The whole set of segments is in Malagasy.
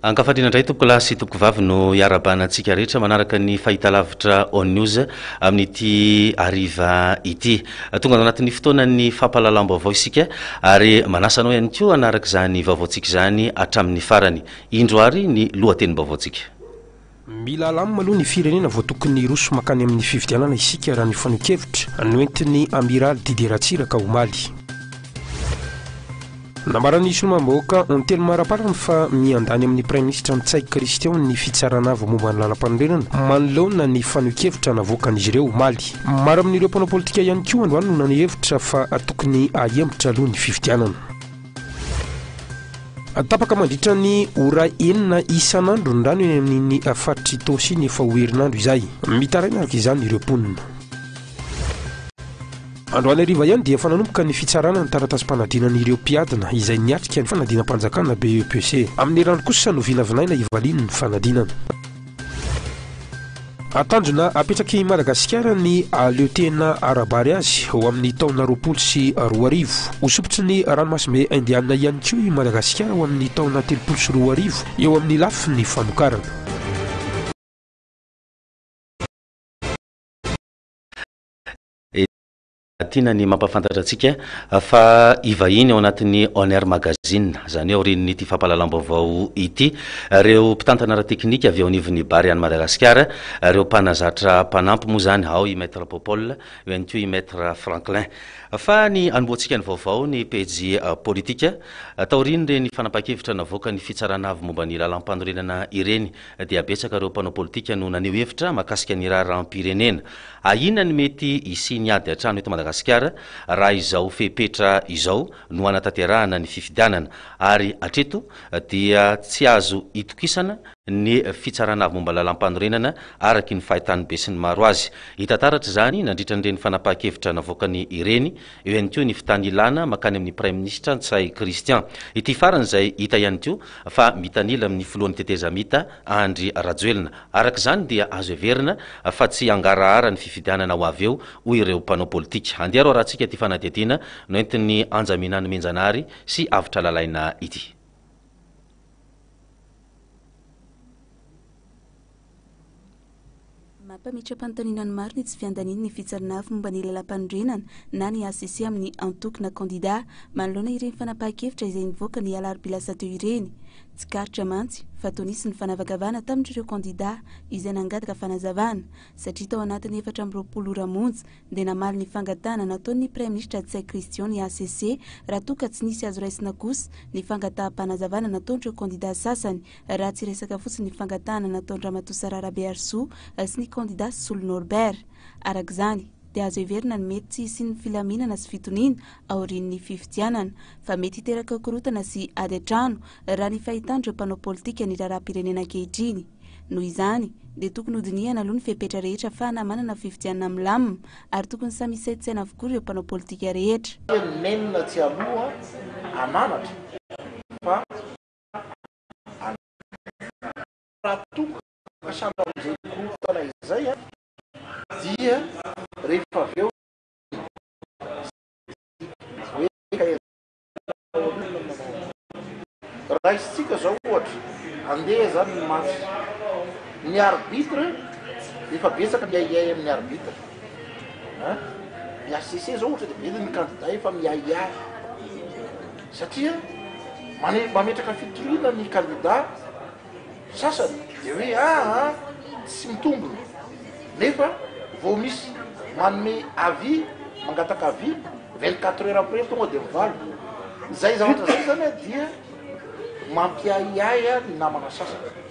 Ankafarina indray tompoko lahy sy tompoko vavy no iarabanantsika rehetra manaraka ny fahitalavitra on news amin'ity ariva ity. Tonga anatin'ny fotoanan'ny fampahalalam-baovao isika ary manasanao ihany koa anaraka izany vaovaontsika izany hatramin'ny farany. Indro ary ny lohatenim-baovaontsika. Mila lamina aloha ny firenena vao tokony roso makany amin'ny fifidianana isika raha ny fanokevitra noentin'ny amiral Didier Ratsiraka omaly. Namarany solomam-bahoaka Antelo Maraparana fa miandany amin'ny Prime Ministre Ntsay Christian ny fitsarana avy momba ny lalam-panorenana manoloana ny fanokevitra navoakan'izy ireo omaly. Maro amin'ireo mpanao politika ihany koa androany no nanihevitra fa tokony ahembotra aloha ny fifidianana. Tapaka mandritra ny ora enina isan'andro ny rano eny amin'ny faritry Tosy ny efa ho herinandro izay. Mitaraina araka izany ireo mponina. Androany hariva ihany dia efa nanomboka ny fitsarana ny taratasym-panadinan'ireo mpiadina izay niatrika ny fanadinam-panjakana BEPC. Amin'ny rano kosa no vinavinaina ivaliany ny fanadinana. Atanjona apetraky Madagasikara ny leotena arabary azy ao amin'ny taona 2020. Hosopotry ny ranomasimbe indiana ihany koa i Madagasikara ao amin'ny taona 2020 eo amin'ny lafiny ny famokarana. Tiana ny mampafantatra antsika fa ivahiny ao anatin'ny Honor Magazine, zany hoe aorian'ny ity fampahalalam-baovao ity, reo mpitantana ara-teknika avy ao anivon'ny Bary any Madagasikara, reo mpanazatra mpanampy moa zany, ao i Maître Popol, eo ihany koa i Maître Franklin. Fa ny anomboantsika ny vaovao ny pejy politika, taoriny reny fanapahan-kevitra navoaka ny fitsarana avy momba ny lalam-panorenana ireny dia betsaka reo mpanao politika no naneho hevitra mahakasika ny raharam-pirenena. Inona ny mety isiny ady hatrano eto Madagasikara raha izao fepetra izao no anatanterahana ny fifidianana, ary hatreto dia tsy azo itokisana ny fitsarana avy momba lalam-panorenana araky ny fahitan'ny be sy ny maro azy. Hita taratra zany nandritra n'ireny fanapahan-kevitra navoakany ireny, eo ihany koa ny fitany ilana makany amin'ny Prime Ministre Ntsay Christian. Ity farany izay hita ihany koa fa mitanila amin'ny filohan'ny teteza mita Andry Rajoelina. Araka izany dia azo heverina fa tsy angarahara ny fifidianana ho avy eo hoy ireo mpanao politika. Andeha raha antsika ty fanadihadiana noentin'ny Anjaminany Menjanary sy avitra lalaina ity. Mampamitra-panontaniana ny maro ny tsy fiandaniny ny fitsarana avy momba ny lalam-panorenana na ny ACC amin'ny antokona kandida manoloana ireny fanapahan-kevitra izay nivoaka ny alarobia teo ireny. Tsy karitra mantsy fa tao nisy ny fanavakavana tamin'ireo kandida izay nangataka fanazavana satria tao anatin'ny 420 ora monja dia namaly ny fangatahana nataon'ny Prime Ministre Ntsay Christian ny ACC raha toa ka tsy nisy azo raisina kosa ny fangataham-panazavana nataon'ireo kandida sasany raha tsy resaka fotsiny ny fangatahana nataon'ny Ramatoa Sarara Bearso sy ny kandida Solo Norbert. Araka izany dia azo heverina ny mety tsy hisian'ny filaminana sy fitoniana aorian'ny fifidianana fa mety hiteraka korotana sy ady hatrano raha ny fahitandreo mpanao politika ny raharaham-pirenena ankehitriny. Noho izany dia tokony hodinihana aloha ny fepetra rehetra fa hanamanana fifidianana milamina ary tokony samy isaitsaina avokoa ireo mpanao politika rehetra. Menina tsy aloha ananatra fa raha toka kasana amin'izay korotana izay dia rehefa avy eo raha isitsika zao ohatra andeha zany ny match ny arbitre efa betsaka miahiahy amin'ny arbitre ny ACC zao ohatra dia mety ny candidat efa miahiahy satria mametraka fitoriana ny candidat sasany dia hoe tsy mitombona nefa vao misy manome avis mangataka avis 24 heures après tonga dia mivaly. Zay zavatra zay zany dia mampiahiahy ny namana sasany.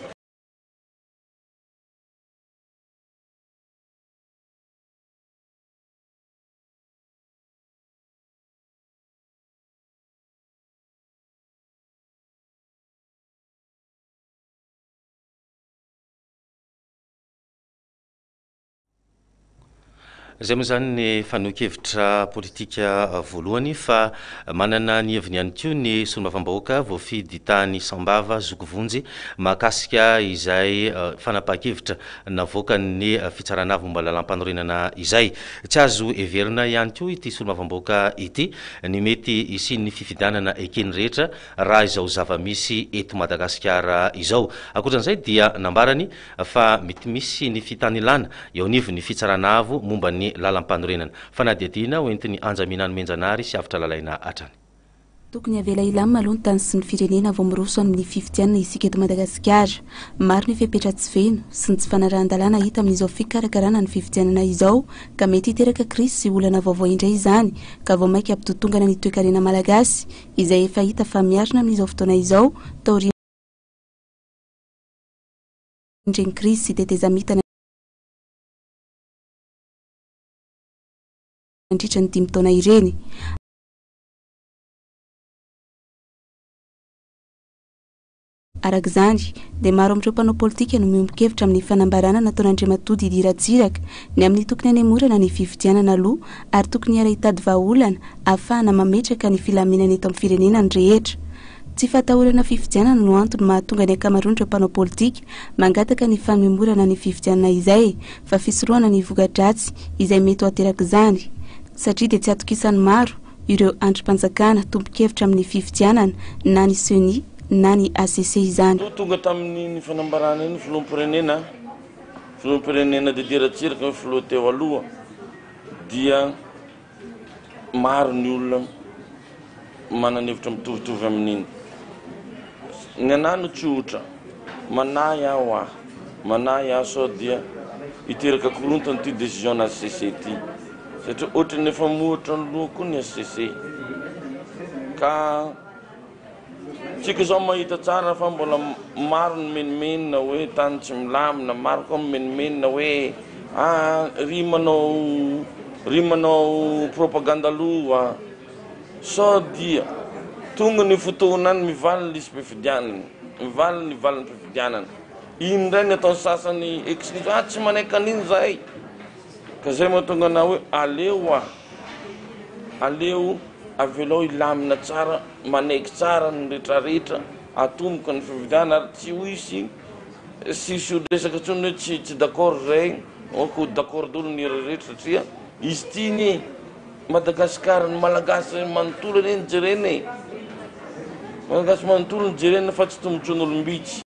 zay moa zany ny fanokevitra politika voalohany fa manana ny heviny ihany koa ny solombavam-bahoaka voafidy tany Sambava Zokovonjy mahakasika izay fanapahan-kevitra navoaka ny fitsaranavy momba lalam-panorenana izay. Tsy azo heverina ihany koa ity solombavam-bahoaka ity ny mety isy ny fifidianana ekeny rehetra raha izao zava-misy eto Madagasikara izao. Akoatran'izay dia nambarany fa mety misy ny fitanilana eo anivo ny fitsaranavo momba ny lalam-panorenana fa na dia tiana hoentiny Anjaminano Menjanary sy avitra lalaina hatrany. Tokony avela ilamy aloha ny tany sy ny firenena vao miroso amin'ny fifidianana isika eto Madagasikara. Maro ny fepetra tsy feno sy ny tsy fanarahan-dalàna hita amin'izao fikarakarana ny fifidianana izao ka mety hiteraka krisy sy olana vaovao indray izany ka vao mainka ampitotongana ny toe-karena malagasy izay efa hita fa miarina amin'izao fotoana izao taoriana indreny krisy sy tetezamita nandritra ny 5 taona ireny. Arak'izany dia maro amin'ireo mpanao politika no miombon-kevitra amin'ny fanambarana nataon'Andriamatody Idy Ratsiraka ny amin'ny tokony hanemorana ny fifidianana aloha ary tokony ara-hitady vahaolana ahafahana mametraka ny filaminana eto amin'ny firenena ny rehetra. Tsy fatahorana fifidianana no antony mahatonga ny ankamaroan'ireo mpanao politika mangataka ny fanemorana ny fifidianana izay fa fisorohana ny voka-dratsy izay mety ho aterak'izany satria dia tsy atokisan'ny maro ireo andrim-panjakana tombo-kevitra amin'ny fifidianana na ny CENI na ny ACC izany. Tonga tamin'ny fanambarana iny filoham-pirenena Didier Ratsiraka filoha teo aloha dia maro ny olona mananevitra mitovitovy amin'iny. Ny anahy no tsy ohatra manahy aho sao dia hiteraka korontana ty décision na ACC ty satria ohatra ny efa mohatra ny loha koa ny ACC ka tsika zao mahita tsara fa mbola maro ny menimenina hoe tany tsy milamina, maro koa menimenina hoe ry manao propaganda loha sao dia tonga ny fotoana any mivaly lisy mpifidianana, mivaly ny valin'ny mpifidianana. Iny ndray ny ataony sasany excuse tsy manaiky an'iny zahay ka zay mahatonga na hoe aleo avelao ilamina tsara, manaiky tsara ny rehetrarehetra atomboka ny fifidianana ary tsy ho isy resaka tsony hoe tsy d'accord zay ko d'accord dolo ny rehetra satria izy ty ny Madagasikara ny malagasy manontolo reny jereny malagasy manontolo ny jereny fa tsy tombontron'olombitsy.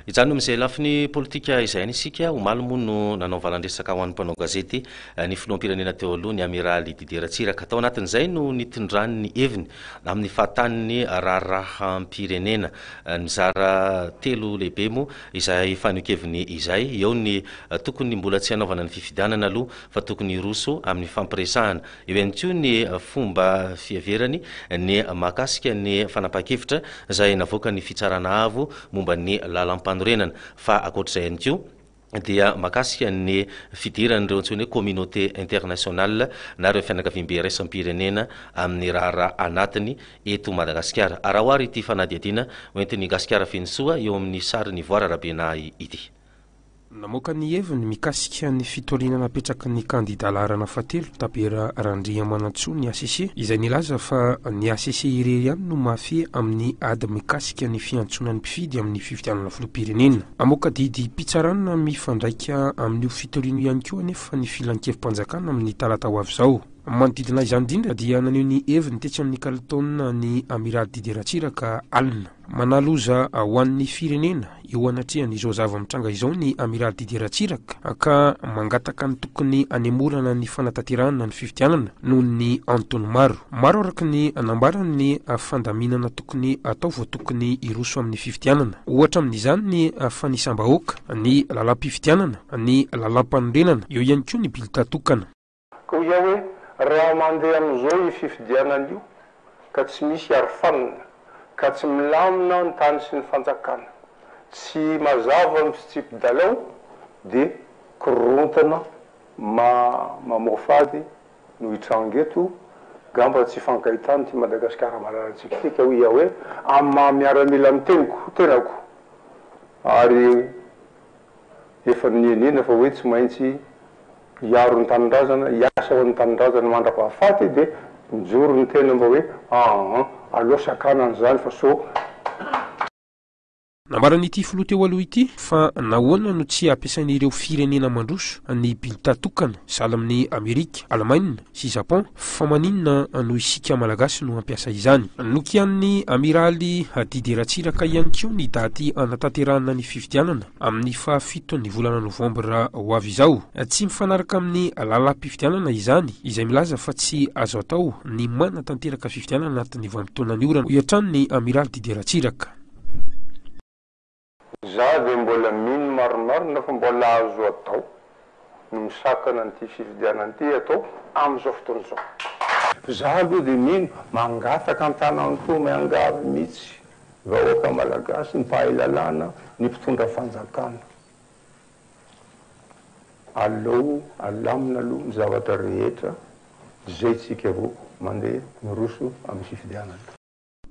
Izany no amin'izay lafiny politika izay isika omaly moa no nanao valandresaka ho an'ny mpanao gazety ny filoham-pirenena teo aloha ny amiraly Didier Ratsiraka. Tao anatin'izay no nitondrany ny heviny amin'ny fahataniny raharahampirenena mizara 3 lehibe moa izay fanokeviny izay eo ny tokony mbola tsy hanaovana ny fifidianana aloha fa tokony roso amin'ny fampiresahana. Eo ihany koa ny fomba fiheverany ny mahakasika ny fanapahan-kevitra izay navoaka ny fitsarana avo momba ny lalam-panorenana fa akoatr'izay ihany koa dia mahakasika ny fidiran'ireo antsony hoe communauté internationale na ireo fianakaviam-be raisam-pirenena amin'ny raharaha anatiny eto Madagasikara. Arahoary ity fanadihadiana hoentin'ny Gasikara Fenisoa eo amin'ny sary ny voara rabenahy ity. Namoaka ny heviny mikasika ny fitoliana napetraka ny kandida laharana fahatelo Tabera Randriamanantsoa ny ACC izay nilaza fa ny ACC irery ihany no mafia amin'ny ady mikasika ny fiantsonan'ny mpifidy amin'ny fifidianana filoham-pirenena. Amoaka didy mpitsarana mifandraika amin'io fitoliana ihany koa anefa ny filan-kevim-panjakana amin'ny talata ho avy izao. Manodidina izany indrindra dia naneho ny heviny tetsy amin'ny kalitaona ny amiraly Didier Ratsiraka alina manaloza ho an'ny firenena eo anatrehany izao zava-mitranga izao ny amiraly Didier Ratsiraka ka mangataka ny tokony anemorana ny fanatanterahana ny fifidianana noho ny antony maro araka ny anambarany ny fandaminana tokony atao vao tokony iroso amin'ny fifidianana. Ohatra amin'izany ny fanisam-bahoaka, ny lalam-pifidianana, ny lalam-panorenana, eo ihany koa ny bilita tokana. Ko ia hoe raha mandeha amin'izao fifidianana io ka tsy misy arofanina ka tsy milamina ny tany sy ny fanjakana tsy mazava ny fitsipy-dalao dia korontana mamofady no hitrangeto gamba tsy fankahitany ty Madagasikara malalantsika tika hoe ia hoe amin'ny miaramila amin'ny tenako ary efa nienena fa hoe tsy maintsy iaro ny tanindrazana iasa ho ny tanindrazana mandra-pahafaty dia mijoro ny tena mba hoe aloha sakanany zany fa so nambaran'ity filoha teo aloha ity fa nahoana no tsy ampiasain'ireo firenena mandroso ny bilita tokana sahala amin'ny Amerika, Alemaina sy Japon fa maninona no isika malagasy no ampiasa izany. Nokian'ny amiraly Didier Ratsiraka ihany koa ny daty anatanterahana ny fifidianana amin'ny fahafitony volana novambra ho avy izao. Tsy mifanaraka amin'ny lalam-pifidianana izany izay milaza fa tsy azo atao ny manatanteraka fifidianana anatin'ny vanim-potoana ny orana, hoatran ny amiraly Didier Ratsiraka. Za dia mbola mino maromarona fa mbola azo atao no misakana n'ity fifidianana ity atao amin'izao fotoana izao. Za aloha dia mino mangataka an-tanany toa miangavy mihitsy vahoaka malagasy ny mpahay-lalàna ny mpitondra fanjakana. Aleo alamina aloha ny zavatra rehetra zay tsika vao mandeha miroso amin'ny fifidianana.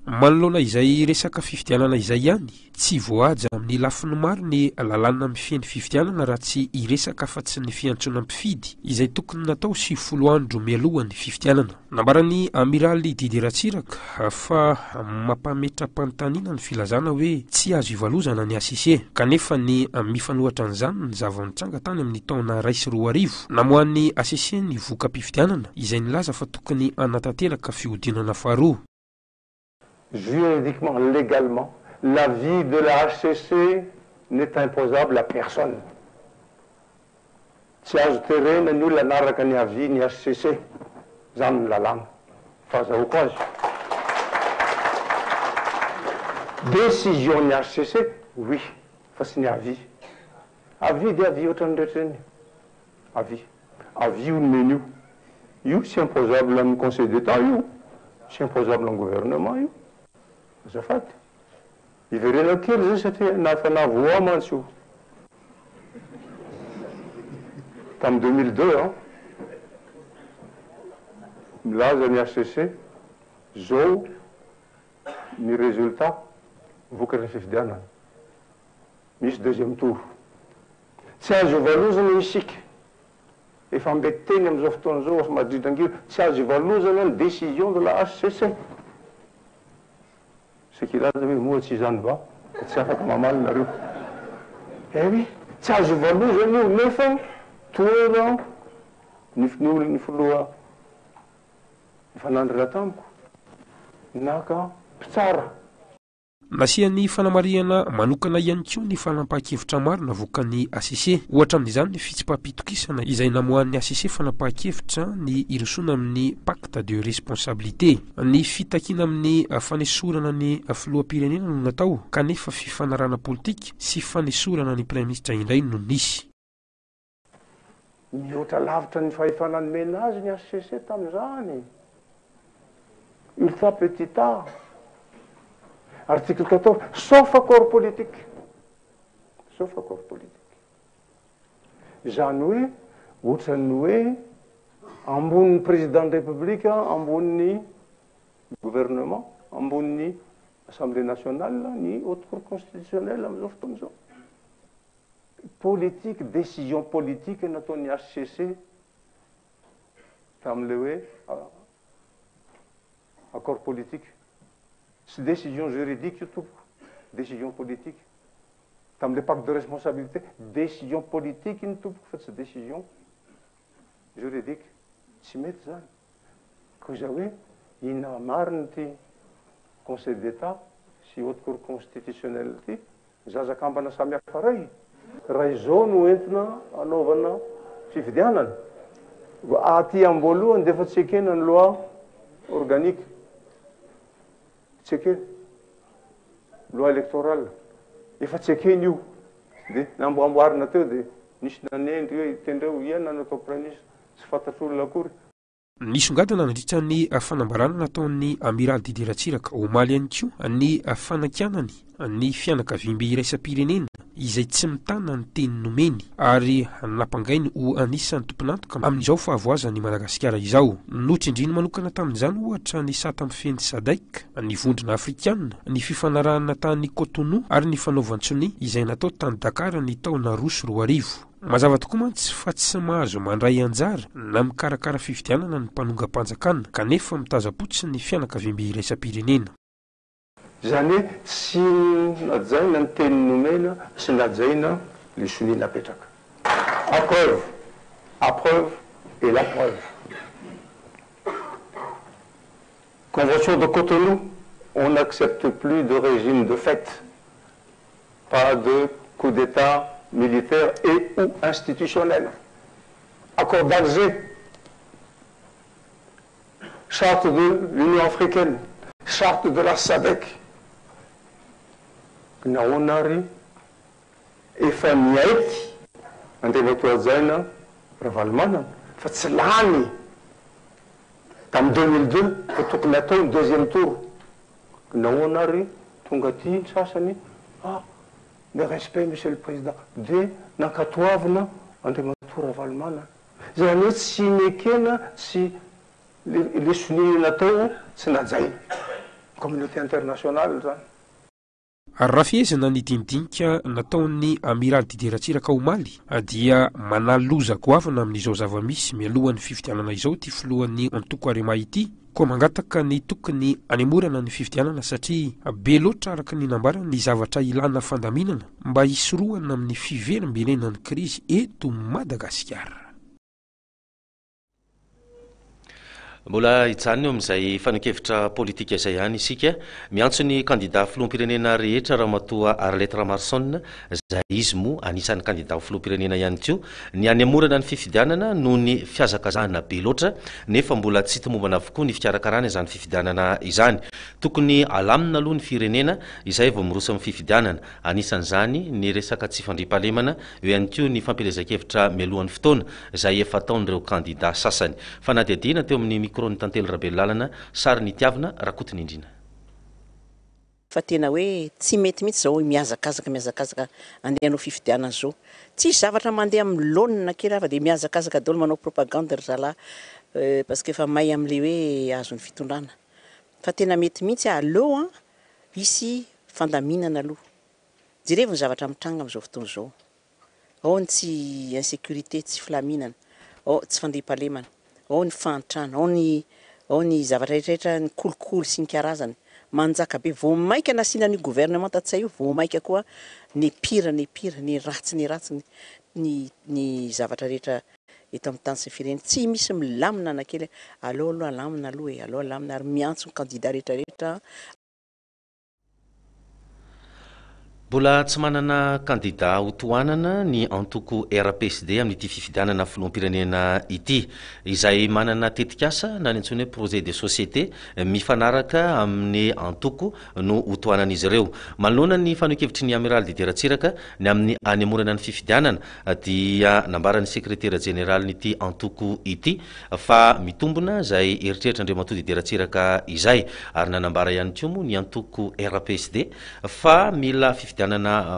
Manoloana izay resaka fifidianana izay ihany, tsy voaja amin'ny lafiny maro ny lalàna mifeny fifidianana raha tsy iresaka fa tsy ny fiantsoana mpifidy izay tokony natao 70 andro mialohan'ny fifidianana. Nambaran'ny amiraly Didier Ratsiraka fa mampametra-panontaniana ny filazana hoe tsy azo ivalozana ny ACC, kanefa ny mifanohatra an'izany ny zava-nitranga tany amin'ny taona 2024 namohan'ny ACC ny voka-pifidianana izay nilaza fa tokony anatanteraka fihodinana faharoa. Juridiquement, légalement, la vie de la HCC n'est imposable à personne. Tsy azo terena ny olona anaraka ny avis ny HCC, zany ny lalàna. Fahazahoako azy. Décision ny HCC, oui, fa tsy ny avis. Avis dia avis ohatran'ny rehetra iny. Avis. Avis io nomeny io. Io tsy imposable amin'ny Conseil d'État io. Tsy imposable amin'ny gouvernement io. Azafady. Iverena kely zay satria nafa navoa mantsy io. Tamin'ny 2002, milaza ny HCC, zao ny résultat vokatra fifidianana. Misy deuxième tour. Tsy azo ivalozana isika. Efa ambeteny amin'izao fotoana zao asa madridrangiry, tsy azo ivalozana ny décision de la HCC. Ce qui laza hoe moa tsy izany va, tsy afaka mamaly nareo. Oui, tsy azo ivalozana io nefa toera ny filoha fanandrina tamiko naka mpitsara. Nasian'ny fanamariana manokana ihany koa ny fanampahan-kevitra maro navoakan'ny ACC, ohatra amin'izany ny fitsipapitokisana izay namohan'ny ACC fanampahan-kevitra ny irosoana amin'ny pacte de responsabilité. Ny fitakiana amin'ny fanesorana ny filoham-pirenena no natao, kanefa fifanarana politika sy fanesorana ny Premier ministre indray no nisy. Mihoatra lavitra ny fahefanany azy ny HCC tamin'izany. Ultra petit a. Article 14, sauf accord politique. Sauf accord politique. Zany hoe, ohatran'ny hoe, ambonin'ny président de république, ambonin'ny gouvernement, ambonin'ny assemblée nationale, ny haute cour constitutionnelle amin'izao fotoana izao. Politique, décision politique nataon'ny HCC tamin'le hoe accord politique. C'est décision juridique surtout, décision politique. Dans le pacte de responsabilité, décision politique une tout pour faire cette décision juridique. Si met ça, que j'avais, il n'a marre de Conseil d'État, si haute cour constitutionnelle, Zaza Kambana Samia Farai, raison ou maintenant, à Novana, Fifidianan, Ati Ambolo, un défaut de une loi organique. Tseke loi électorale efa tseken'io dia namboamboarina teo dia nisy nanendry hoe tendreo iana natao pranisy tsy fantatr'olona akory Nisongadina nandritra ny fanambarana nataon'ny amiral Didier Ratsiraka omaly ihany koa ny fanakanany ny fianakaviam-be iraisam-pirenena izay tsy mitana ny teny nomeny ary nampangainy ho anisan'ny tomponantoka amin'izao fahavoazan'ny Madagasikara izao. Notrindriny manokana tamin'izany ohatra ny Sata Mifeny Sadaik, ny vondrona afrikanina, ny fifanarahana tany Cotonou ary ny fanaovan-tsony izay natao tany Dakar ny taona 2024. Mazava tokoa mantsy fa tsy mahazo mandray anjara na mikarakara fifidianana ny mpanonga-panjakana kanefa mitazapotsy ny fianakaviam-be iraisam-pirenena. Zany hoe tsy najaina ny teny nomena sy najaina le soni napetraka. À preuve et la preuve. Convention de Cotonou, on n'accepte plus de régime de fait, pas de coup d'État militaire et ou institutionnel. Accord d'Alger, charte de l'Union africaine, charte de la SADC. Naonary efa miaiky andeha toajaina Ravalomanana fa tsy lany tamin'ny 2002 fa tokony atao ny deuxième tour. Naonary tonga ty ny sasany le respect monsieur le président de nankatoavina andeha matoa Ravalomanana. Zany hoe tsy mekena sy le soniny natao tsy najaina communauté internationale zany. Raha fiezana ny dindinika nataon'ny amiral Didier Ratsiraka omaly dia manaloza goavana amin'izao zava-misy mialohan'ny fifidianana izao ty filohan'ny Antoko Arema ity, koa mangataka ny tokony anemorana ny fifidianana satria be loatra araka ny nambarana ny zavatra ilana fandaminana mba hisorohana amin'ny fiverimbelenan'ny krizy eto Madagasikara. Mbola hijanona eo amin'izay fanokevitra politika izay ihany isika, miantso ny kandida filoham-pirenena rehetra Ramatoa Arlette Ramarsson izay izy moa anisan'ny kandida filoham-pirenena ihany koa, ny anemorana ny fifidianana noho ny fiazakazahana be loatra nefa mbola tsy hitomombana avokoa ny fikarakarana izany fifidianana izany. Tokony alamina aloha ny firenena izay vao miroso amin'ny fifidianana, anisan'izany ny resaka tsy fandriam-pahalemana, eo ihany koa ny fampielezan-kevitra mialohan'ny fotoana izay efa ataon'ireo kandida sasany. Fanadihadiana teo amin'ny micro-ny tantely Rabelalana, sary ny tiavina Rakotiny Indrina. Fa tena hoe tsy mety mihitsy zao miazakazaka andeha hanao fifidianana zao. Tsy zavatra mandeha amin'ny laonina kely fa dia miazakazaka daholo manao propagande ry zalahy parce que efa may amin'ilay hoe azon'ny fitondrana. Fa tena mety mihitsy aleo hisy fandaminana aloha. Jerevy ny zavatra mitranga amin'izao fotoana izao. Ao ny tsy insécurité, tsy filaminana, ao tsy fandriam-pahalemana, ao ny fantrana, ao ny zavatra rehetrarehetra ny kolikoly sy ny karazany. Manjaka be vao maika nasiana ny gouvernement tatsay io, vao maika koa ny pire, ny ratsy ny zavatra rehetra eto amin'ny tany sy firenena. Tsy misy milamina na kely. Aleo aloha alamina aloha aleo alamina ary miantso ny candidat rehetrarehetra. Mbola tsy manana kandida ho tohanana ny antoko RPSD amin'ity fifidianana filoham-pirenena ity, izay manana tetikasa na ny antsoina hoe projet de société mifanaraka amin'ny antoko no ho tohanan'izy ireo. Manoloana ny fanokevitry ny amiral Didier Ratsiraka ny amin'ny anemorana ny fifidianana dia nambaran'ny sekretera général n'ity antoko ity fa mitombona izay eritreritra Andriamatoa Didier Ratsiraka izay, ary nanambara ihany koa moa ny antoko RPSD fa mila fifidianana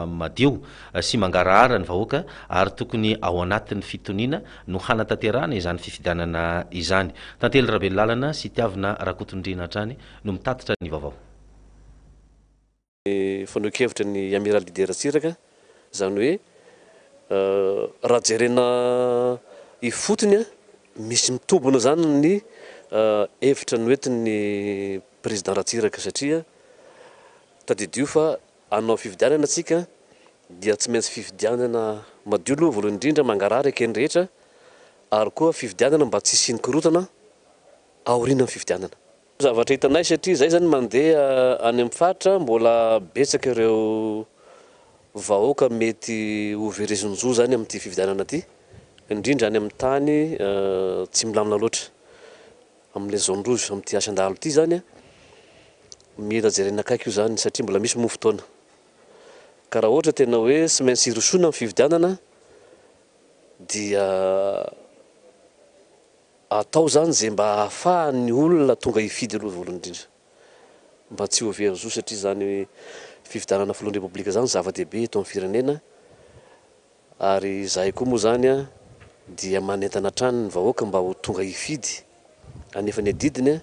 madio sy mangarahara ny vahoaka ary tokony ao anatin'ny fitoniana no hanatanterahana izany fifidianana izany. Tantely Rabelalana sy tiavina Rakotondrina hatrany no mitatitra ny vaovao. Fanokevitra ny amiral Didier Ratsiraka zany hoe raha jerena ifotony misy mitombona zany ny hevitra noentin'ny président Ratsiraka satria tadidio fa anao fifidianana atsika dia tsy maintsy fifidianana madio aloha voalohany indrindra mangarahara ekeny rehetra ary koa fifidianana mba tsy hisy nikorotana aoriana amin'ny fifidianana. Zavatra hitanay satria zay zany mandeha any amin'ny faritra mbola betsaka ireo vahoaka mety ho verezinjo zany amin'ity fifidianana ity, indrindra any amin'ny tany tsy milamina loatra amin'ilay zone rouge amin'ity Asandalo ity zany mila jerena akaiky io zany satria mbola misy mo fotoana. Ka raha ohatra tena hoe tsy maintsy hirosoana amin'ny fifidianana dia atao zany zay mba ahafahany olona tonga hifidy aloha voalohany indrindra mba tsy ho averyzo satria zany fifidanana filohan'ny repoblika zany zava-dehibe eto amin'ny firenena ary zahay koa moa zany a dia manentana trany ny vahoaka mba ho tonga hifidy anefa ny adidiny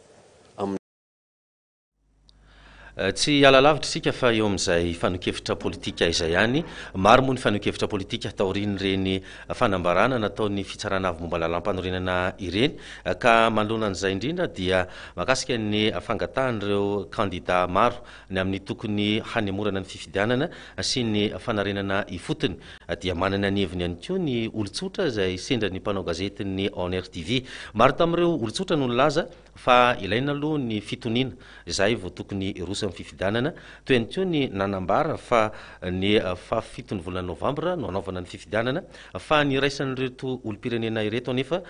tsy alalavitra isika fa eo amin'izay fanokevitra politika izay ihany maro moa ny fanokevitra politika taoriny reny fanambarana nataon'ny fitsarana avy momba lalam-panorenana ireny ka manoloanan'izay indrindra dia mahakasika ny fangatahanyireo kandida maro ny amin'ny tokony hanemorana ny fifidianana sy ny fanarenana ifotony dia manana ny heviny ihany koa ny olotsotra izay sendra ny mpanao gazetiny ONR TV maro tamin'ireo olotsotra no nilaza fa ilaina aloha ny fitoniana izay vao tokony irosa amin'ny fifidianana toy ihany koa ny nanambara fa ny fafitony volana novambra no anaovana ny fifidianana fa ny raisan'ireto olom-pirenena ireto anefa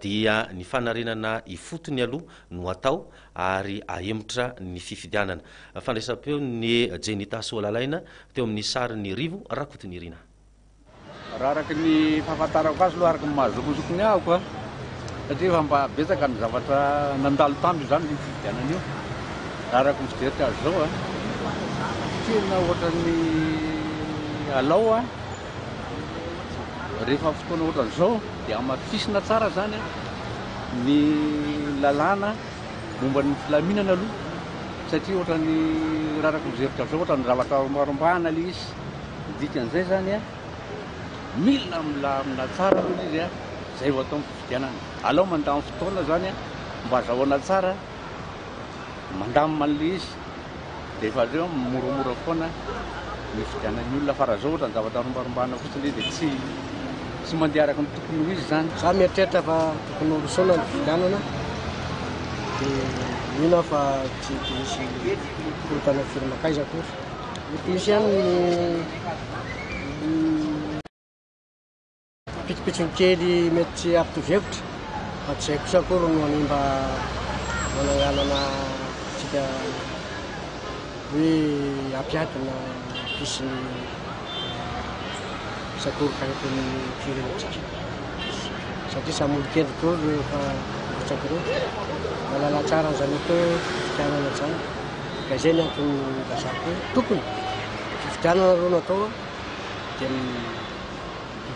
dia ny fanarenana ifotony aloha no atao ary ahemotra ny fifidianana fandraisam-peo ny Jenita Solalalaina teo amin'ny sariny rivo rakotony irina raha araky ny fahafantarako azy aloha araky ny mahazokozokony ahako a satria efa mba betsaka ny zavatra nandalo tamby zany ny fifidianana io raha araky ny fijerika azy zao a tena ohatran'ny alao a rehefa fotoana ohatran'izao dia amafisina tsara zany a ny lalàna momba ny filaminana aloha satria ohatran'ny raha araky ny fijerika azy zao ohatran'ny zavatra marombahana le izy dikan'izay zany a milina milamina tsara aloha izy a zay vao atao fifidianana alao mandamy fotoana zany a mba azahoana tsara mandamina an'le izy dia efa reo moramora foana ny fifidianan'ny olona fara zao ohatran'ny zavatra rombarombahana fotsiny dia tsy mandeha araky ny tokony ho izy zany za mieritreritra fa tokony olosaona ny fifidianana dia mino fa tsy misy korotana firmakaiza akory misy ihany pitipitsony kely mety tsy ampitovhevitra fa tsy zay kosa akory no animba mananganana tsika hoe ampiadina pisiny sakory karetin'ny firenetsika satria samolo-kely kory rehefa otraka reo malala tsara zany atao fifidianana zany ka izay ny antony lazako hoe tokony fifidianana reo natao dia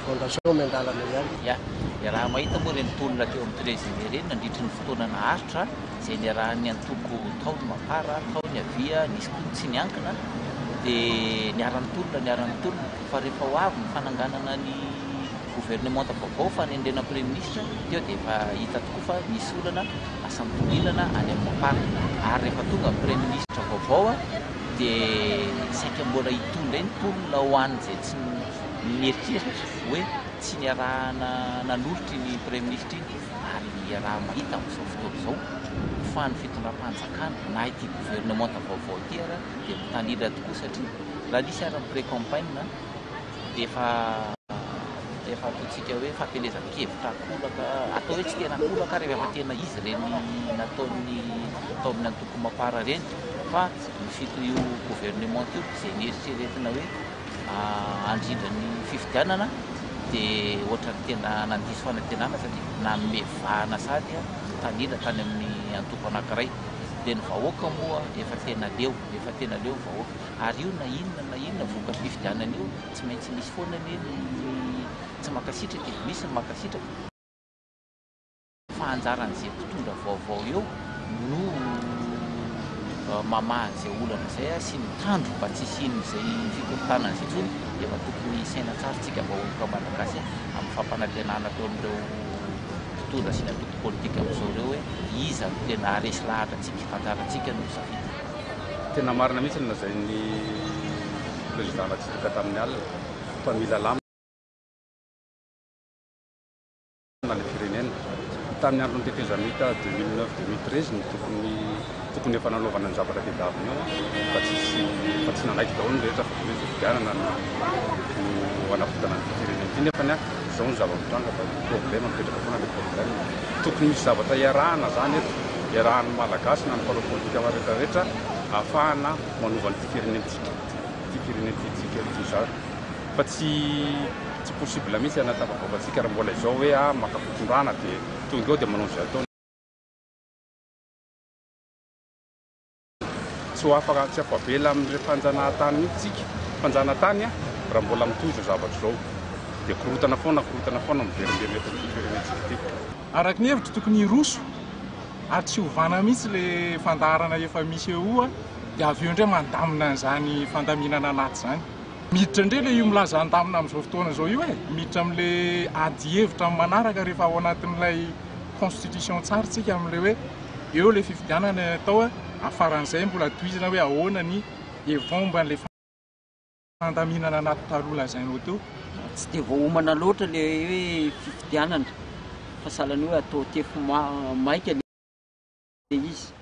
fondation miandalana ihany ya raha mahita moa reny tolona teo amin'ny trésime reny nandritry ny fotoana naharitra zay ny raha ny antoko tao ny mapara tao ny avia nisy koa tsy niankina dia niaran'ny tolona fa rehefa ho avy ny fananganana ny gouvernementa vaovao fanendrena premier ministre teo dia efa hita tokoa fa misy olana asa mitonilana any amin'ny mapara ary rehefa tonga ny premier ministre vaovao a dia saika mbola hitondra iny tolona ho an'izay tsy mieritreritra hoe tsy niarahana nanolotry ny premier ministre iny ary raha mahita amin'izao fotoana izao fa ny fitondram-panjakana na ity gouvernementa vaovao ity ara dia mitanila tokoa satria raha nisy ara pré-campagne dia efa ataontsika hoe fampielezan-kevitra akolaka atao hoe tsy tena akolaka rehefa efa tena izy reny nataony tao amin'ny antoko mapara reny fa mifito io gouvernement io izay nieritreretina hoe andrindra ny fifidianana dia ohatrany tena nandiso fanantenana satria nanome vahana sady a tanila tany amin'ny antoko anankiray dia ny vahoaka moa efa tena leo ny vahoaka ary io na inona voka fifidianana io tsy maintsy misy foana ny tsy makasitraka misy ny makasitraka fa anjaran'izay mpitondra vaovao eo no mamaha zay olana zay sy mitandro mba tsy sin'izay fikorontanana zay tsony dia efa tokony saina tsara tsika vahoaka malagasy amin'ny fampanantenana teo amin'ireo mpitondra sy ny antoko politika amin'izao reo hoe iza no tena aresy lahatra tsika tanjaratsika no safidy tena marina mihitsy na zay ny président natsitaka tamin'ny alina fa mila lamina ny firenena tamin'ny andro ny tetezamita 2009-2013 ny tokony efa nanaovana ny zavatra tedaviny eo fa tsy nanaiky daholo ny rehetra fa hoe fifidianana no anafotana ny firenena ity nefa ny zao ny zava-mitranga fa problème mipetraka foana le problème tokony misy zavatra iarahana zany eto iarahan'ny malagasy na ny mpanao politika rehetrarehetra ahafahana manova ny firenentsika ity zany fa tsy possible mihitsy anatavavatsika raha mbola izao hoe makafotondrana dia tonga eo dia manao izay ataony tsy ho afaka tsy afavela amin'ireo fanjanahantany mihitsy tsika fanjanahantany raha mbola mitozo zavatra zao dia korotana foana miverimberimetsika ty araky ny hevitra tokony iroso ary tsy hovana mihitsy le fandaharana efa misy eo dia avy eo indray mandamina an'izany fandaminana anaty zany miditra indray le io milaza andamina amin'izao fotoana zao io miditra amin'le ady hevitra amin'ny manaraka rehefa ao anatin'ilay constitution tsara tsika amin'le hoe eo le fifidianana atao afaran'izay mbola toizina hoe ahoana ny evomba n'le fandaminana anaty taloha lazainao teo tsy dia voahomana loatra le hoe fifidianana fa salany hoe atao tefo maika le izy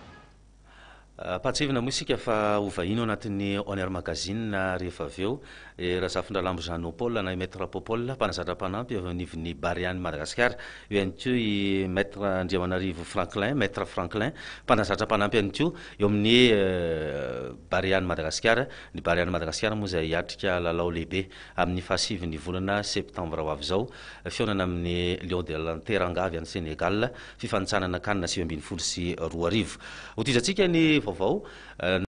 pahatsivina moa isika fa hovahino anatin'ny honneur magazine rehefa avy eo raha zafindralambo Jean Paul na maître Popol mpanazatra mpanampy avy anivon'ny Bariany Madagasikara eo ihany koa i maître Andriamanarivo Franklin maître Franklin mpanazatra mpanampy ihany koa eo amin'ny Bariany Madagasikara ny Bariany Madagasikara moa izay hiatrika lalao lehibe amin'ny fahasivy ny volana septambra ho avy izao fionana amin'ny Lion de l'Anteranga avy any Sénégal fifanitsanana kanina 7-2 hotizatsika ny vaovao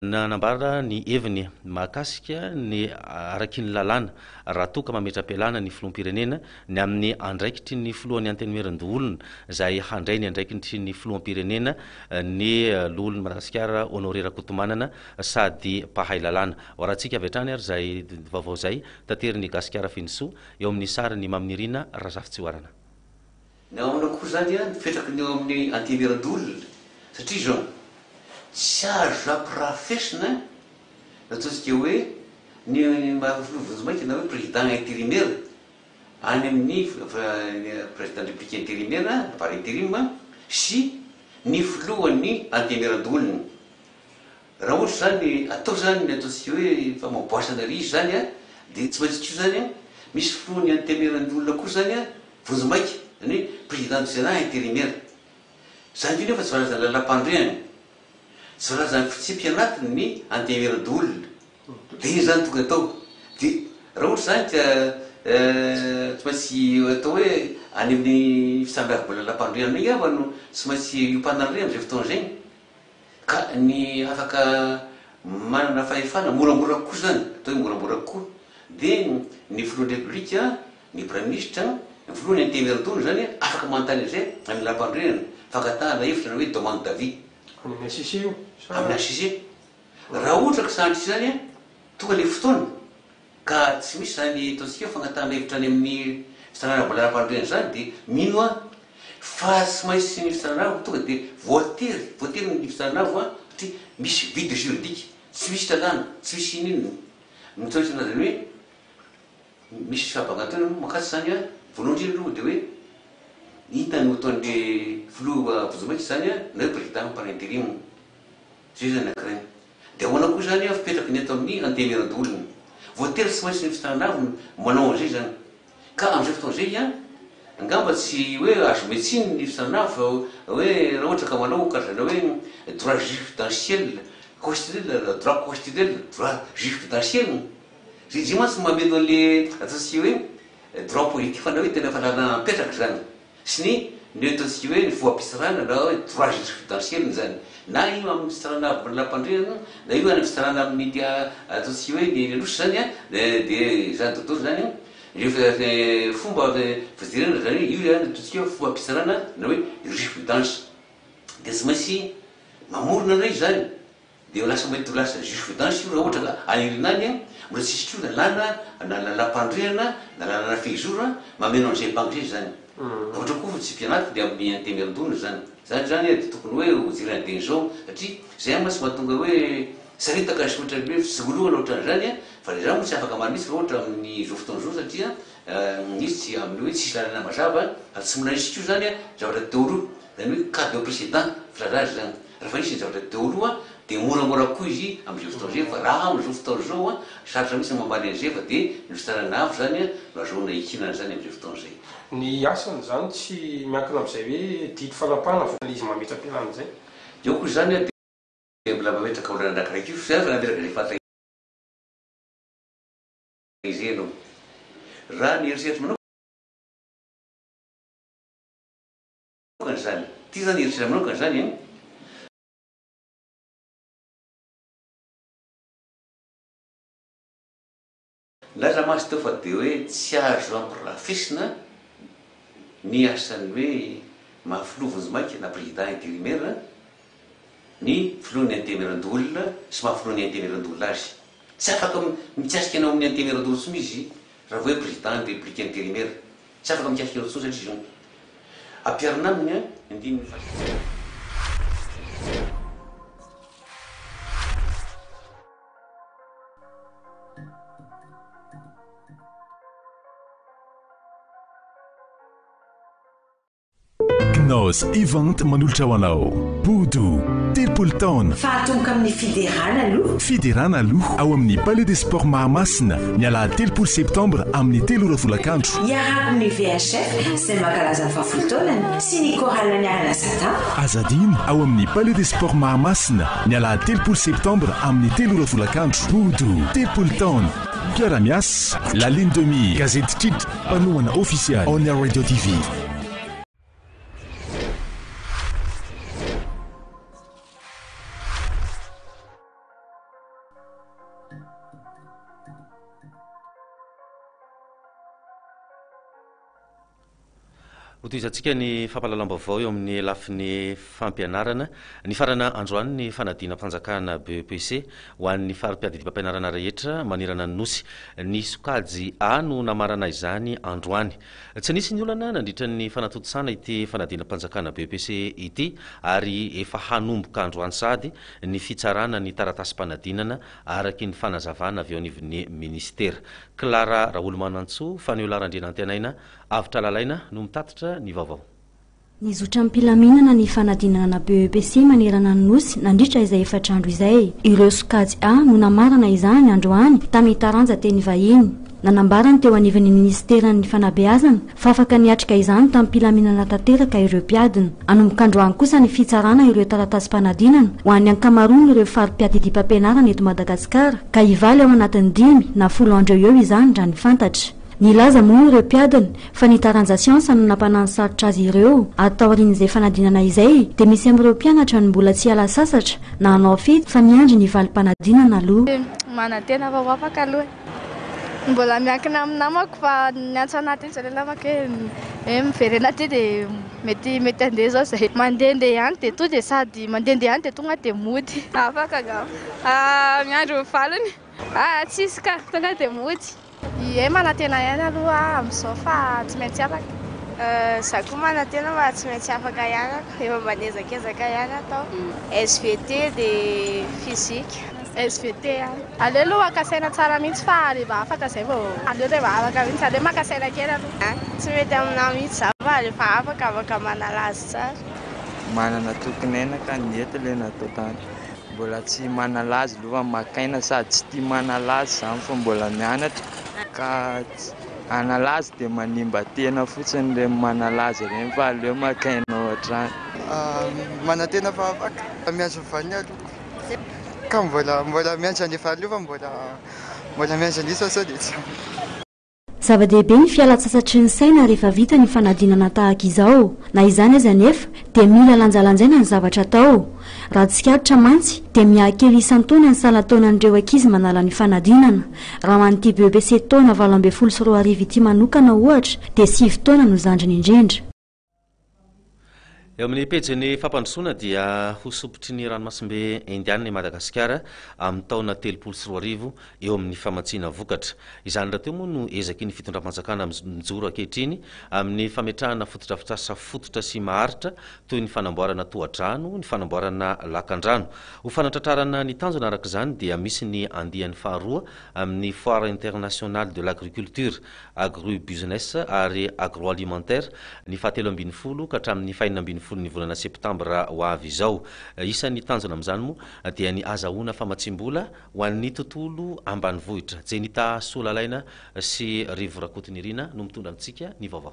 nanambara ny heviny mahakasika ny araky ny lalàna raha toka mametra-pialana ny filoham-pirenena ny amin'ny andraikitry ny filohan'ny antenimierin-doolona izay handray ny andraikitry ny filoham-pirenena ny loholon'ny Madagasikara Honoré Rakotomanana sady mpahay lalàna hoarantsika avy hatrany ary izay vaovao izay tanteriny Gasikara Finisoa eo amin'ny sariny Maminirina Razafy Tsiwarana ny ao aminao koa zany nipetraky ny eo amin'ny antenimierin-doolona satria zao tsy azo ampirafesina ataontsika hoe ny mahavozomaika na hoe président intérimaire any amin'ny président de république intérimaire par intérim sy ny filohan'ny antenimierin-doolona raha ohatra zany atao zany ataontsika hoe fa maboasana ry izy zany dia tsy maintsy kio zany misy filohan'ny antenimierin-doolona koa zany vozomaika zany hoe président du sénat intérimaire zany io nefa tsy varazany lalam-pandriany tsy varazany fitsipy anatiny ny antenimierin-doolona dia iny zany tonga atao dia raha ohatra zany tsy maintsy atao hoe any amin'ny fisambiavy lalam-pandriana iny ava no tsy maintsy iompanan-dre amin'izay fotoana zay ka ny afaka manana fahefana moramora kokoa zany atao hoe moramora kokoa dia ny filohan'ny république ny premier ministre ny filohan'ny antenimierin-doolona zany afaka manontany an'izay amin'ny lalam-pandriana fankatahana hevitra na hoe demande d'avis amin'ny assise io amin'ny assise raha ohatra ka sanatry zany tonga le fotoana ka tsy misy zany ataontsika fangatahana hevitra any amin'ny fitanana mbola lalam-pandriana zany dia mino fa tsy maintsy ny fitananavo tonga dia voatery ny fitananavo satria misy vide juridique tsy misy lalàna tsy misy ininona mitoetrana zany hoe misy fahabagnatona makasy zany voalohany indrindra aloha dia hoe hitany ataon'le filoha vozomaika zany na hoe président par intérim zay zany anakirany dia ahoana koa zany fipetraky ny atao amin'ny antenimierin-doolona voatery tsy maintsy ny fitananavo manao an'izay zany ka amin'izay fotoana zay angamba tsy hoe azo metsiny ny fitananavo hoe raha ohatra ka manao karazana hoe droit jurisprudentiel constitutionnel droit constitutionnel droit jurisprudentiel zay mantsy mameno an'le ataontsika hoe droit politique fa na hoe tena fanalana mipetraka zany sy ny ataontsika hoe ny foapisarana na hoe droit jurisprudentiel zany na io amin'ny fitanana lalam-pandriana na io any fitanana amin'ny ataontsika hoe ny nosy zany dia zany tontolo zany rehefa fomba fidirana zany io ataontsika hoe foapisarana na hoe jurisprudence dia tsy maintsy mamorona na izy zany dia lasa mety lasa jurisprudence io raha ohatra ka anirina any mbola tsisy kio lalàna na lalam-pandriana na lalàna fehizoro mameno an'izay banque zay zany ohatra koa tsy pianaty dia amin'ny antenimierin-doolona zany dia tokony hoe hodirany teny zao satria zay masy mahatonga hoe saritaka sy ohatra hoe fitsoloana ohatran'izany fa le zany moa tsy afaka manisy raha ohatra amin'ny zao fotoana zao satria izy tsy amin'ny hoe tsisy lalàna mazava ary tsy mila nisy kio zany zavatra teoloha zany hoe cas de précédent filazazy zany rehefa nisy ny zavatra teoloha dia moramora koa izy amin'izay fotoana zay fa raha amin'izao fotoana zao sarotra mihitsy mambaly an'izay fa dia ny fitanana avo zany no azahoana ikinana zany amin'izay fotoana zay ny asany zany tsy miankina amin'izay hoe dito fanapahana fa izy mametra-pialana zay eo koa zany dia mbola mametraka olana anakiraiky io fa nametraka zay fata izy anao raha ny eritseritra manao manokana zany ty zany eritrera manokana zany laza masy teo fa de hoe tsy azo ampirafisina ny asan'ny hoe mahafilovony maika na président intérimaire ny filohan'ny intérimaire-ndolona sy mahafilohan'ny intérimaire-ndolona azy tsy afaka mikasika anao amin'ny intérimaire-ndolona tsy mizy raha hoe président de république intérimaire tsy afaka mikasika anao tsony satria ampiarina aminy indimy Nos Event manolotra ho anao Boudou telopolo taona fahatomboka amin'ny fiderana aloha ao amin'ny Palais des Sports Mahamasina ny alahady 3 septembre amin'ny 3 volakandro iarahako ny VHF izay mankalaza ny fahafolontaonany sy ny chorale niarana Satan azadino ao amin'ny Palais des Sports Mahamasina ny alahady 3 septembre amin'ny 3 volakandro Boudou telopolo taona mpiara-miasa la ligne de mire gazety titre panoana officiel on air radio TV. Hotoizantsika ny fampahalalam-baovao eo amin'ny lafiny fampianarana ny farana androany ny fanadina mpanjakana BEPC ho an'ny farim-piadidim-pampianarana rehetra manirana ny nosy ny sokajy A no namarana izany androany tsy nisy ny olana nandritra ny fanatontosana ity fanadina mpanjakana BEPC ity ary efa hanomboka androany sady ny fitsarana ny taratasy-panadinana araky ny fanazavana avy eo anivon'ny ministera. Clara Raolomanantso faneolaran-drenantenaina avitra lalaina no mitatitra ny vaovao. Nizotra mpilaminana ny fanadinana BEPC manerana ny nosy nandritra izay efatrandro izay. Ireo sokajy A no namarana izany androany tamin'ny taranja teny vahiny. Nanambarany teo anivon'ny ministeran'ny fanabeazana fa afaka niatrika izany tamin'ny mpilaminana tanteraka ireo mpiadina. Anomboka androany kosa ny fitsarana ireo taratasy-panadinana ho an'ny ankamaroany ireo farim-piadidim-pampianarana eto Madagasikara ka hivaly ao anatin'ny 10 na 10 andro eo izany raha ny fantatra. Nilaza moa ireo mpiadina fa ny taranja siansa no nampanany sarotra azy ireo atao aorian'izay fanadinana izay dia misy amin'ireo mpianatra no mbola tsy ala sasatra na hanao fety fa miandry ny valim-panadinana aloha. Manantena vao afaka aloha mbola miankina amin'ny namako fa niantso anaty zay lamako hoe miverena ty dia mety andeha zao zay mandehandeha ihany dia to dia sady mandehandeha ihany dia tonga dia mody afaka gao miandro valiny tsisy ka tonga dia mody manantena ihany aloha amin'izao fa tsy maintsy afaka za koa manantena fa tsy maintsy afaka ihany efa manezakezaka ihany atao SVT dia physique SVT aleo aloha akasaina tsara mihitsy fa rehefa afaka zay vao aleo rehefa afaka mihitsy aleo makasaina kely aloha tsy mety aminah mihitsy za fa rehefa afaka manalazy tsara manana tokonena ka niety le natao tany mbola tsy manalazy aloha makaina sady tsy tia manalazy zany fa mbola mianatra ka analazy dia manimba tena fotsiny le manalazy ireny fa aleo makaina ohatrany manantena fa afaka miandro vaniny aloha ka mbola miandro anefa aloha fa mbola miandro anisao sao dia tsy zava-dehibe ny fialan-tsasatry ny saina rehefa vita ny fanadinana tahaka izao na izany azy anefa dia mila lanjalanjaina ny zavatra atao raha tsikaritra mantsy dia miakely isan-taona ny salan-taonan'ireo ankizy manala ny fanadinana raha manity BEPC taona 24 ity manokana ohatra dia 9 taona no zandriny indrindra. Eo amin'ny pejiny fampandrosoana dia hosopotry ny ranomasimbe indianina Madagasikara amin'ny taona 34 eo amin'ny famatsiana vokatra. Izany raha teo moa no ezaky ny fitondram-panjakana mijoro ankehitriny amin'ny fametrahana fotodrafitrasa fototra sy maharitra toy ny fanamboarana tohadrano, ny fanamboarana lakan-drano. Ho fanatratrarana ny tanjona araka izany dia misy ny andian'ny faharoa amin'ny foire internationale de l'agriculture, agro-business ary agroalimentaire ny 17 ka hatramin'ny 24 ny volana septambra ho avy izao. Isan'ny tanjona amin'izany moa dia ny azahoana famatsim-bola ho an'ny tontolo ambanivohitra. Jenita Solalaina sy Rivo Rakotonirina no mitondra antsika ny vaovao.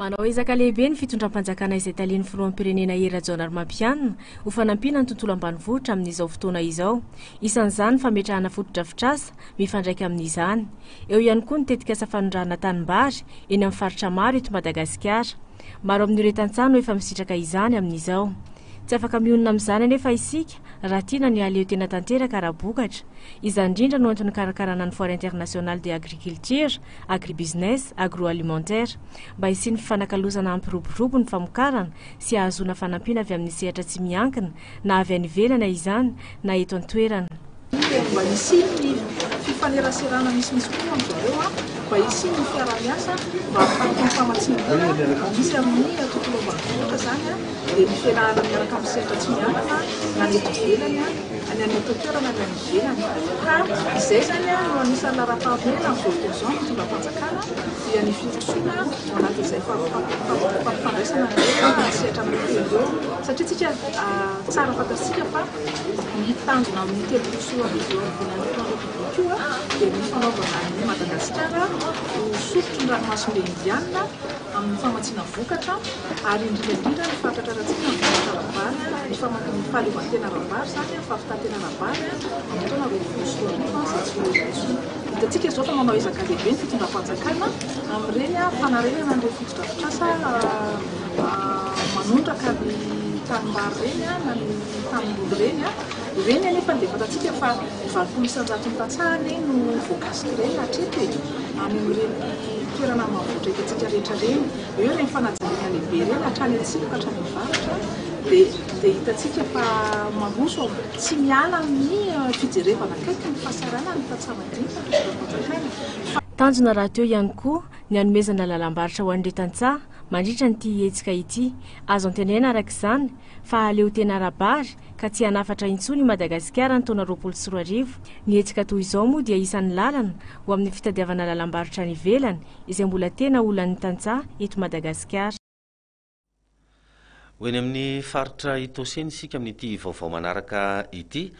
manao ezaka lehibe ny fitondram-panjakana izay talian'ny filoham-pirenena Rajaona Armampianina ho fanampina ny tontolo ambanivohitra amin'izao fotoana izao. Isan'izany fametrahana fotodrafitrasa mifandraika amin'izany. Eo ihany koa ny tetikasa fanondrahana tanimbary eny amin'ny faritra maro eto Madagasikara. Maro amin'ireo tantsaha no efa misitraka izany amin'izao. Tsy afaka mionona amin'izany anefa isika raha tiana ny aleo tena tanteraka raha bokatra. Izany indrindra no antony karakarana ny Foire international de agriculture, agribusiness, agroalimentaire mba hisian'ny fifanakalozana ampiroborobo ny famokarana sy ahazoana fanampiana avy amin'ny sehatra tsy miankina na avy any ivelana izany na eto an-toerana. Mba hisy ny fifaneraserana misimisy koa amin'izareo mba hisy ny fiara-miasa mba hahafahan'ny famatsiana misy amin'ny tontolo ambanivohitra zany dia ny fiarahana miaraka amin'ny sehatra tsy miankina na ny eto ivelany any any eto toerana ny any ivelany ka izay zany no anisan'ny lara-pahamena amin'izao fotoana izao ny fitondram-panjakana dia ny firosoana anatin'izay fampifandraisana ny sehatra amin'ireo satria tsika tsara fantatsika fa mitandrina amin'ny telopolosoa koa dia ny fanaovana ny Madagasikara ho sotro ny ranomason'le Indiana amin'ny famatsiana vokatra ary indrindra ny fahatratrarantsika amin'ny tarambary ny fahaleovantena rambary zany fahavitantena rambary amin'ny taona 2024 izay tsy hoezaisona. Hitantsika izao fa manao ezaka lehibe ny fitondram-panjakana amin'ireny fanarenana an'ireo fotodrafitrasa manondraka ny tanimbary reny na ny tanimboly reny ireny anefa dia fantatsika fa 20% tantsahany no voakasiky ireny hatreto any amin'ireny toerana mahavoatra hitantsika rehetra reny eo reny fanajariana lehibe reny hatrany atsika ka hatrany mivaratra dia hitantsika fa maroso tsy miala amin'ny fijerevana akaiky ny fahasarana ny tantsaha-mandriana. Tanjona raha teo ihany koa ny hanomezana lalam-baritra ho an'ireo tantsaha mandritra ny ity hetsika ity. Azo antenena araka izany fa aleo tena arabary ka tsy hanafatra intsony Madagasikara ny taona 2024. Ny hetsika toy izao moa dia isan'ny lalana ho amin'ny fitadiavana lalam-baritra ny ivelany izay mbola tena olan'ny tantsaha eto Madagasikara. Hoeny amin'ny faritra Itoseny isika amin'ity vaovao manaraka ity.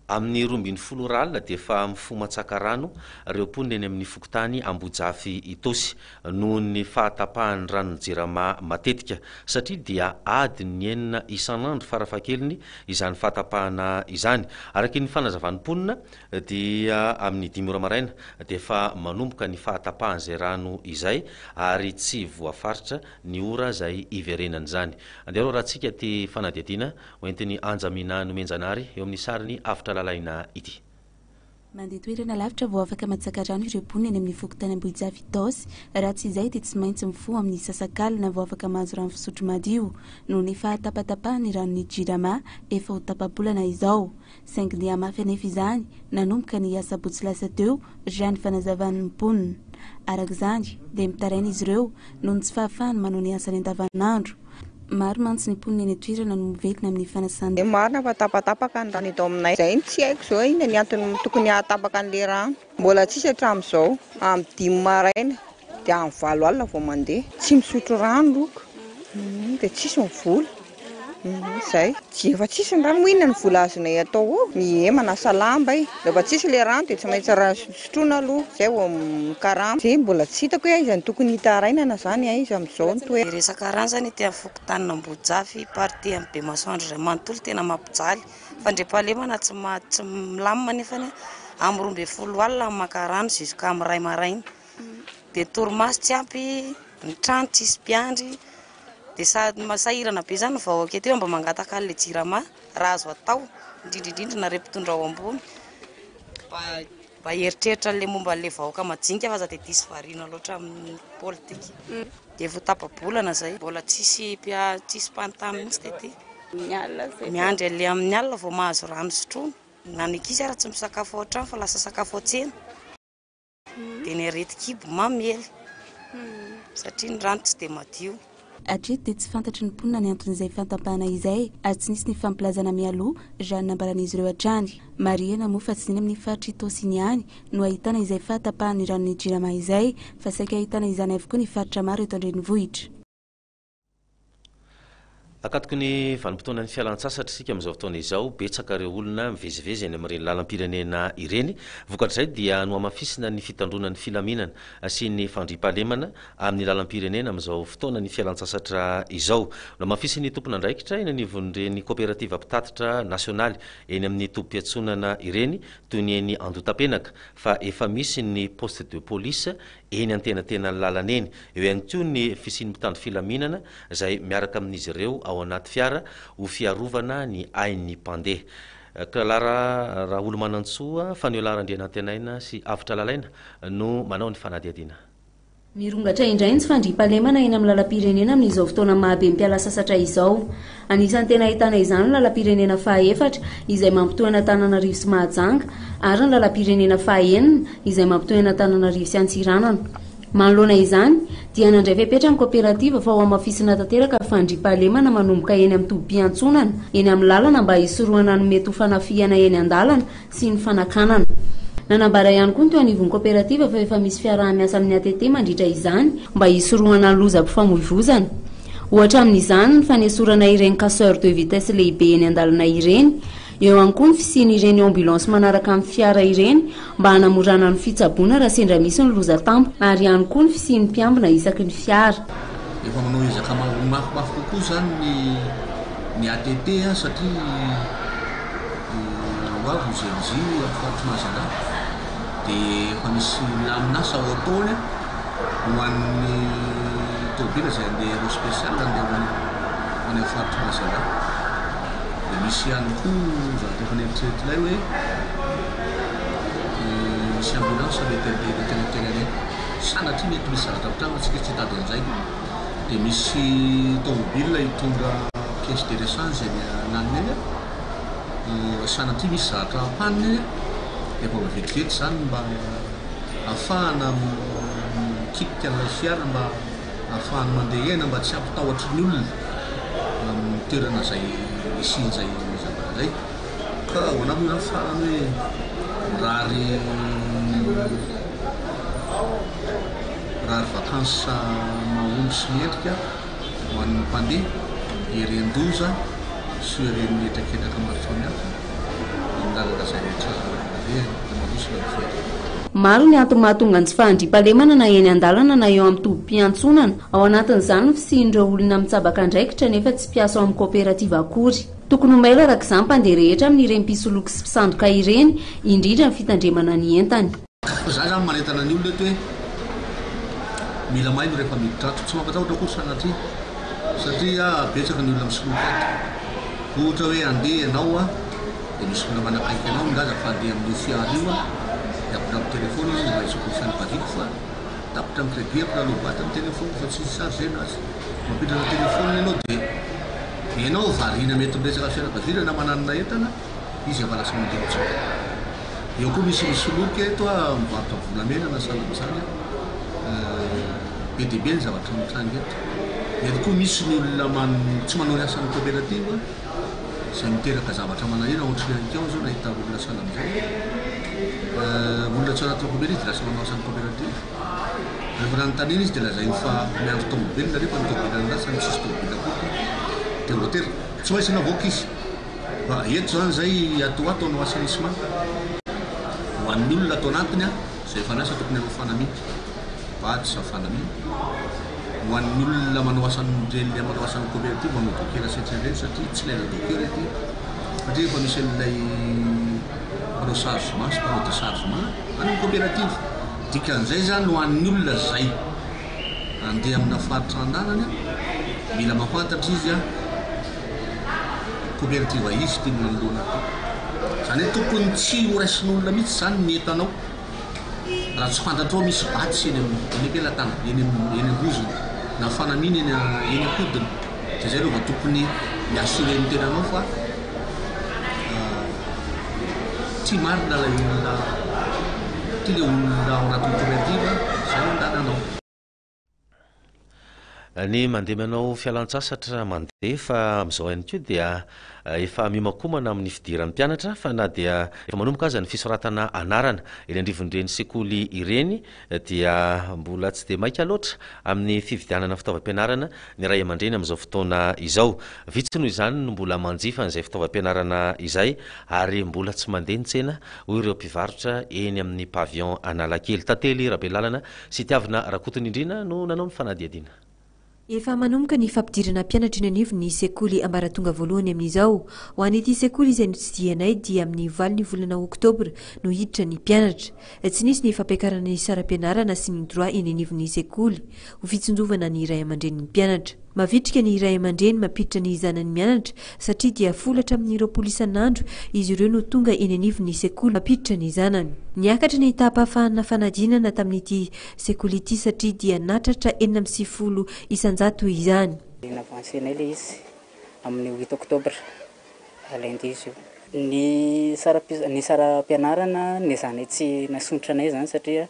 Amin'ny 12 ralina dia efa mifomatsaka rano ireo mponina eny amin'ny fokontany Ambojafy Itosy noho ny fahatapahan'ny ranon'ny Jirama matetika satria dia adiny 9 isan'andro farafahakeliny izany fahatapahana izany. Araka ny fanazavan'ny mponina dia amin'ny 5 ora maraina dia efa manomboka ny fahatapahan'izay rano izay ary tsy voafaritra ny ora izay iverenana izany. Andeha raha antsika ty fanadihadiana hoentiny Anjamina Nomenjanary eo amin'ny sariny afitra lalaina ity. Mandeha toerana lavitra vao afaka matsaka rano ireo mponina eny amin'ny fokontany Ambojafy Itosy raha tsy izay dia tsy maintsy mifoha amin'ny sasakalina vao afaka mahazo rano fisotro madio noho ny fahatapatapahany ranon'ny Jirama efa ho tapa-bolana izao. Saingy ny hamafy anefa izany nanomboka ny asabotsy lasa teo raha ny fanazavan'ny mponina. Araka izany dia mitaraina izy ireo noho ny tsy fahafahany manao ny asany andavanandro. Maro mantsy ny mponina eny toerana no mivelona amin'ny fanasana. Marina fa tapatapaka ny rano eto aminay. Izay tsy haiko zao ina ny antony tokony hatapaka an'le rano. Mbola tsisy hatramin'izao amin'ny 5 maraina dia amin'ny 7 alina vao mandeha. Tsy misotro rano loko dia tsisy mivola. Izay efa tsisy ny rano moa, inona ny vola azonay atao mihemana salamba rehefa tsisy le rano dia tsy maintsy raha sotroina aloha izay vao mikarama. Zay mbola tsy hitako hoe izany tokony hitarainana zany izy amin'izao ny toerana. Resaka rano zany ety amin'ny fokontany Ambojafy party amin'ny Bemasandro ray manontolo tena mampijaly fa ndrem-pahalemana tsy milamina nefany amin'ny 12 alina maka rano jusqu'à amin'ny 2 maraina dia torimaso tsy ampy ny trano tsisy mpiandry dia sahirana be zany vao aketo mba mangataka le Jirama raha azo atao indrindrindrindra na repitondra ao ambony mba heritreritra le momba le vahoaka majinika fa za dia disy variana loatra amin'ny politika dia efa tapa-bolana zay mbola tsisy mpanta mihitsy tety miandry ale amin'ny alina vao mahazo rano sotroina na ny ankizy ary tsy misakafo ao an-trano fa lasa sakafo an-tsena dia ny areti-kibo mamely satria ny rano tsy dia madio. Hatreto dia tsy fantatry ny mponina ny anton'izay fantapahana izay ary tsy nisy ny fampilazana mialoha raha nambaran'izy ireo hatrany. Mariana moa fa tsy ny amin'ny faritra Itosy ihany no ahitana izay fahatapahany ranon'ny Jirama izay fa saika ahitana izany avokoa ny faritra maro eto an-drenivohitra. akatoko ny vanim-potoana ny fialan-tsasatra isika amin'izao fotoana izao betsaka ireo olona mivezivezy any amin'ireny lalam-pirenena ireny vokatr'izay dia no amafisina ny fitandrona ny filaminana sy ny fandriampahalemana amin'ny lalam-pirenena amin'izao fotoana ny fialan-tsasatra izao no amafisy ny tompona andraikitra eny anivon'ireny coopérative mpitatitra nasionaly eny amin'ny tompo-piatsonana ireny toy ny eny andotam-penaka fa efa misy ny poste de police eny antenatena ny lalana eny eo ihany koa ny fisiny mitandro filaminana izay miaraka amin'izy ireo ao anaty fiara ho fiarovana ny ain'ny mpandeha kalara raha olo manantsoa fa ny lara andrianantenaina sy avitra lalaina no manao ny fanadiadiana mirongatra indray ny tsy fandriampahalemana eny amin'ny lalam-pirenena amin'izao fotoana mahabe mpiala sasatra izao anisan'ny tena ahitana izany ny lalam-pirenena fahaefatra izay mampitohana Antananarivo sy Mahajanga ary ny lalam-pirenena fahaenina izay mampitohana Antananarivo sy Antsiranana manoloana izany dia nandray fepetra ny coopérative fa ho amafisina tanteraka fandriampahalemana manomboka eny amin'ny tobim-piantsonana eny amin'ny lalana mba hisorohana ny mety ho fanafiana eny an-dalana sy ny fanakanana nanambara ihany koa ny teo anivon'ny coopérative fa efa misy fiaraha-miasa amin'ny ATT mandritra izany mba hisorohana ny loza-pifamoivoizana ohatra amin'izany ny fanesorana ireny casseur de vitesse lehibe eny an-dalana ireny eo ihany koa ny fisiany ireny ambulance manaraka amin'ny fiara ireny mba hanamorana ny fitsaboana raha sendra misy ny loza tampo ary ihany koa ny fisiany mpiambina isaky ny fiara efa manao ezaka mafimafy kokoa zany ny ATT satria hoavy ZLJ afaty mazana dia efa misy laminasa ao ataony ho an'ny tobila izay andeha aéro spécial andeha any afaty mazana dia misy ihany koa zavatra efa neritrerety ilay hoe misy ambulance mety andeha tenatenany sanatry mety misy zavatra atsika tsy hitady an'izay dia misy tomobile hitondra pièce de rechange zay naniny eny sanatry misy zavatra ampaniny efa vetivety zany mba ahafahana mikitika an'ilay fiara mba ahafahana mandeha ena mba tsy ampitahotra ny olona amin'ny toerana zay isin'izay zavatra zay ka ho anamina ahafahany hoe rary vakansa mahomby sy miendrika ho an'ny mpandeha erendoza sy ireny etraketraka maro samihafa amin'ny lalana zay rehetra malosina ny fiara maro ny antony mahatonga ny tsy fandriampahalemana na eny an-dalana na eo amin'ny tobim-piantsonana ao anatin'izany ny fisian'ireo olona mitsabaka andraikitra nefa tsy mpiasa ao amin'ny coopérative akory tokony ho maila araka izany mpandeha rehetra amin'ireny mpisoloky sy mpisandoka ireny indrindra ny fitandremana ny entany za zany manentana ny olona eto hoe mila maino rehefa midrato tsy mampatahotra koa sanatria satria betsaka ny olona misoloky eto ohatra hoe andeha ianao dia misy olona manakaiky anao ngaza fa andeha amin'io fiara io tapitra amin'ny telefôny mba hisokosany vadiko fa tapitra amin'ny crédit apitra lobata amin'ny telefôny fa tsy chargena azy mampidana telefôny ianao dia ianao varina mety miresaka fianakavirana mananana entana izy efa lasa mandehatso eo koa misy misoloky eto mivarotra volamena na salamizany be dia be ny zavatra mitrangy eto mety koa misy ny olona tsy manao ny asan'ny coopérative izay miteraka zavatra manahina ohatry ny anikao zao nahita olona salamizay olona tsy anaty coopérative lasa manao asan'ny coopérative rehefa nanontaniana izy dia lazay fa miandro tomobile rehefa ny tomobile lasa ny tsisy tomobile koa dia voatery tsy maintsy navoaka izy fa eto zany zay atoato no assainissement ho an'ny olona atao anatiny izay efa lasa tokony hanao fanaminy vady sa fanaminy ho an'ny olona manao asan'ireny manao asan'ny coopérative manao dokera setrareny satria tsy ilaina dokera ety satria efa misy an'ilay manao chargement sy manao déchargement any coopérative dikan'izay zany ho an'ny olona zay andeha amina faritra an-danany mila mahafantatra izy coopérative izy ty manoloana zany hoe tokony tsy ho raisin'olona mihitsy zany ny entanao raha tsy fantatrao misy batsy eny ampelatana eny amboziny na fanaminy eny akodiny dia zay aloha tokony miasure ny tenanao fa ty marina lay olona ty le olona ao anatin'ny coopérative zay andananao ny mandeha manao fialan-tsasatra mandeha fa amin'izao ihany koa dia efa mimakomana amin'ny fidiran'ny mpianatra fa na dia efa manomboka aza ny fisoratana anarana eny andrivon'ireny sekoly ireny dia mbola tsy dia maika loatra amin'ny fividianana fitaovam-pianarana ny ray aman-dreny amin'izao fotoana izao. Vitsy noho izany no mbola manjifa n'izay fitaovam-pianarana izay ary mbola tsy mandeha ntsena hoy ireo mpivarotra eny amin'ny pavion Analakely. Tantely Rabelalana sy Tiavina Rakotondrindrina no nanao ny fanadihadiana. Efa manomboka ny fampidirana mpianatra eny anivo ny sekoly ambaratonga voalohany amin'izao. Ho an'ity sekoly izay notsidianay dia amin'ny valiny volana oktobra no hiditra ny mpianatra. Tsy nisy ny fampiakarana ny saram-pianarana sy ny droit eny anivon'ny sekoly ho fitsonjovana ny ray aman-drenin'ny mpianatra. Mavitrika ny ray aman-dreny mampiditra ny zanany mianatra satria dia folatra amin'ny 20 isan'andro izy ireo no tonga eny anivon'ny sekoly mampiditra ny zanany. Niakatra ny tapahafahana fanadinana tamin'ity sekoly ity satria dia natratra 490 isanjato izany. Navansenay le izy amin'ny 8 oktobra lundi izy io. Ny saram-pianarana ny zany tsy nasontra anay zany satria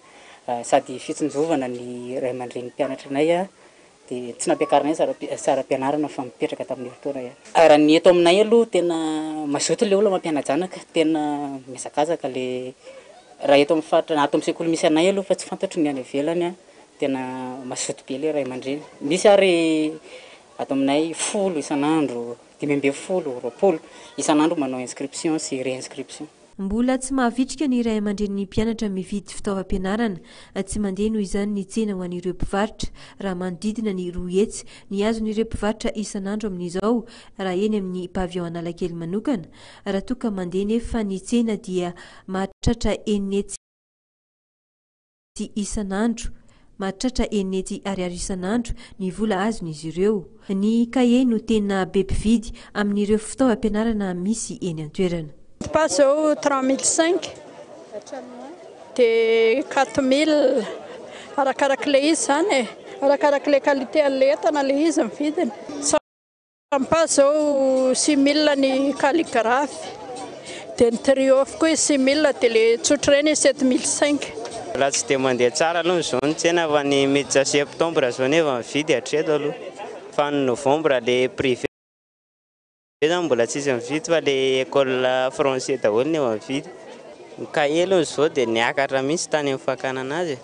sady fitsonjovana ny ray aman-dren'ny mpianatra anay dia tsy nampiakaranay saram-pianarana fa mipetraka tamin'ny fotoana ihany. Raha ny eto aminay aloha tena mazoto le olona mampianajanaka, tena mizakazaka le raha eto amin'ny faritra na ato amin'ny sekoly misy anay aloha fa tsy fantatro ny any ivelany tena mazoto be le ray aman-dreny. Misy ary ato aminay 10 isan'andro, 20 isan'andro manao inscription sy réinscription. Mbola tsy mahavitrika ny ray aman-dren'ny mpianatra mividy fitaovam-pianarana, tsy mandeha noho izany ny tsena ho an'ireo mpivarotra raha manodidina ny 2 hetsy ny azon'ireo mpivarotra isan'andro amin'izao raha eny amin'ny pavion Analakely manokana. Raha toa ka mandeha nefa ny tsena dia mahatratra 9 hetsy isan'andro, mahatratra 9 hetsy ariary isan'andro ny vola azon'izy ireo. Ny kahie no tena be mpividy amin'ireo fitaovam-pianarana misy eny an-toerana. Passe au 3500 de 4000 arakaraka le izy zany arakaraka le qualité letana le izy ny vidiny. Passe au 6000 ny calligraphe de ny triomphe koa 6000 de le tsotra reny 7500. Raha tsy dia mandeha tsara aloha zao ny tsena fa ny miditra septembre zao nefa mividy hatreto aloha fa ny novembre le privé zany mbola tsisy mividy fa le école français daholo nefa mividy. Ny kahie aloha zao dia niakatra mihitsy tany amin'ny fakana anazy.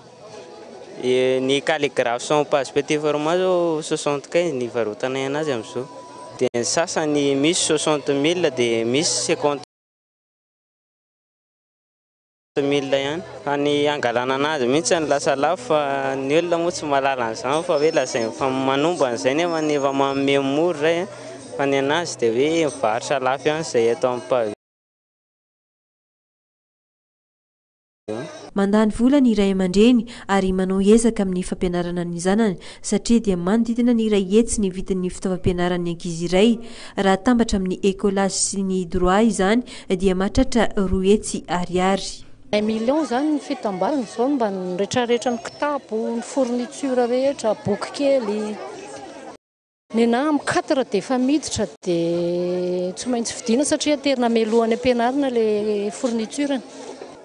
Ny calligraphe sans page petit format zao 75 ny varotanay anazy amin'izao. Dia ny sasany misy 60 000 dia misy 50 000 ihany. Fa ny angalana anazy mihitsy ny lasa lafo fa ny olona moa tsy mahalala an'izany fa hoe lazainy fa manomba an'izay nefa ny efa manome mora zay fa ny anazy dia hoe mivarotra lafo ihany izay eto amin'ny pavion. Mandany vola ny ray aman-dreny ary manao ezaka amin'ny fampianarana ny zanany satria dia manodidina ny 2 hetsy ny vidin'ny fitaovam-pianaran'ny ankizy iray. Raha tambatra amin'ny écolage sy ny droit izany dia mahatratra 2 hetsy ariary. 1 million zany ny fitambalana zao mba ny rehetrarehetra ny kitapo, ny fourniture rehetra, boky kely. Ny na amin'ny 4 dia efa miditra dia tsy maintsy vidiana satria terina melohan'ny ampianarana le fourniture.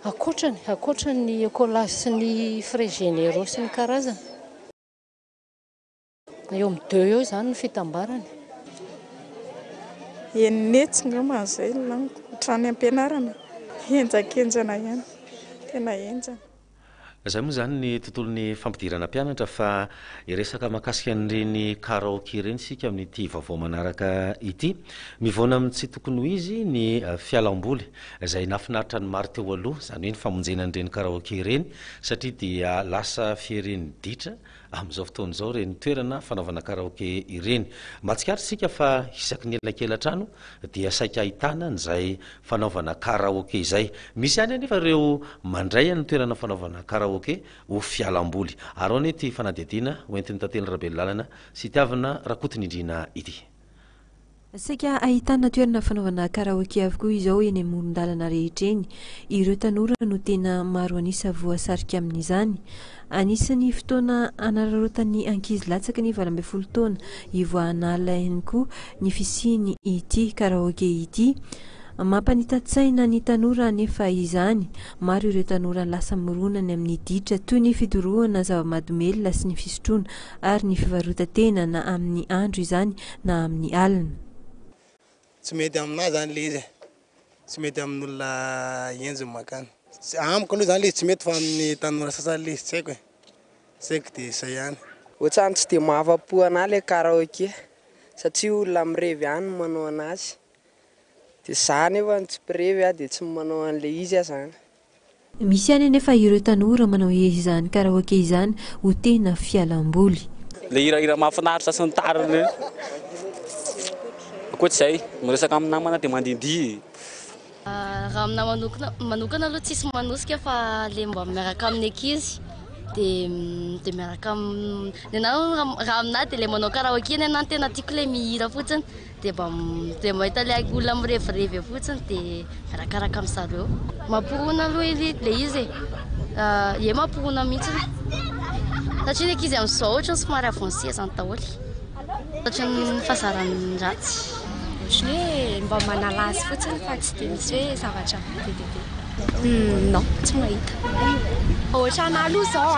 Akoatra ny écolage sy ny frais généraux sy ny karazana. Eo amin'ny 2 eo zany ny fitambarany. Enetsy ngamba zay laniko trany ampianarana. Enjakenjana ihany. Tena enjana. Zay moa zany ny tontolon'ny fampidirana mpianatra fa iresaka mahakasika an'ireny karaoke ireny sika amin'ity vaovao manaraka ity. Mivoana amin'ny tsy tokony ho izy ny fialamboly izay nafinaritra ny maro teo aloha, izany hoe ny famonjena an'ireny karaoke ireny satria dia lasa fieren'ny ditra amin'izao fotoana izao ireny toerana fanaovana karaoke ireny. Mahatsikaritra sika fa isaky ny elakelan-trano dia saika ahitana an'izay fanaovana karaoke izay. Misy ihany anefa ireo mandray ny toerana fanaovana karaoke ho fialamboly. Ary ao ity fanadihadiana hoentin'ny tantely Rabelalana sy Tiavina Rakotondrindrina ity. Saika ahitana toerana fanaovana karaoke avokoa izao eny amoron-dalana rehetra eny. Ireo tanora no tena maro anisa voasarika amin'izany. Anisan'ny fotoana anararotan'ny ankizy latsaka ny 12 taona ivoanala ihany koa ny fisiany ity karaoke ity. mampanita-tsaina ny tanora nefa izany maro ireo tanora lasa mironany amin'ny ditra toy ny fidorohana zava-madomelona sy ny fisotroana ary ny fivarotan-tena na amin'ny andro izany na amin'ny alina. Tsy mety aminazy zany le izy, tsy mety amin'olona enjo makany. Amiko aloha zany le izy tsy mety fa amin'ny tanora sasany le izy tsy haiko e. Tsy haiko dia izay ihany. Ohatrany tsy dia mahafa-po anahy le karaoke satria olona mirevy ihany no manao anazy. Dia izaho nefa tsy mpirevy dia tsy manao an'ilay izy zany. Misy ihany anefa ireo tanora manao izany karaoke izany ho tena fialamboly. Le hirahira mahafinaritra sy ny tariny ankoatr'izay miresaka amin'ny namana dia mandindihy. Raha aminahy manokana aloha tsisy manosika fa le mba miaraka amin'ny ankizy dia miaraka raha aminahy dia le manao karaoke ny anahy tena tiako le mihira fotsiny dia mahita le olona mirevirevy fotsiny dia miarakaraka amin'ny zareo. Mamporoana aloha le izy e mamporoana mihitsy satria ny ankizy amin'izao ohatra ny somary avancé zany daholo satria ny fahazarany ratsy. Ohatrany hoe mba manala azy fotsiny fa tsy dia misy hoe zavatra bebe. Non, tsy mahita. Ohatra anahy aloha izao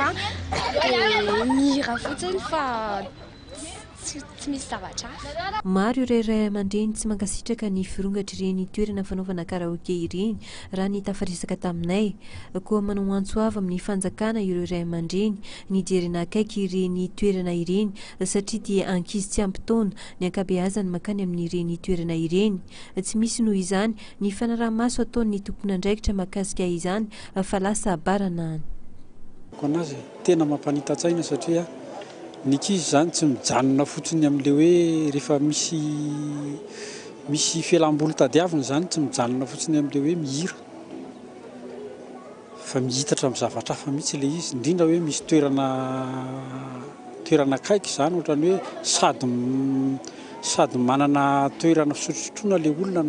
dia mihira fotsiny fa tsy misy zavatra. Maro ireo ray aman-dreny tsy mankasitraka ny firongatra ireny toerana fanaovana karaoke ireny raha ny tafarisaka taminay. Koa manao antso avy amin'ny fanjakana ireo ray aman-dreny nijerena akaiky ireny toerana ireny satria dia ankizy tsy ampitaona ny ankabeazany makany amin'ireny toerana ireny. Tsy misy noho izany ny fanaraha-maso ataon'ny tompon'andraikitra mahakasika izany fa lasa barana. Konazy tena mampanita-tsaina satria ny ankizy zany tsy mijanona fotsiny amin'le hoe rehefa misy fialam-boly tadiavina zany tsy mijanona fotsiny amin'le hoe mihira fa mihitatra amin'ny zavatra hafa mihitsy le izy, indrindra hoe misy toerana akaiky zany ohatrany hoe sady manana toerana fisotrosotroana le olona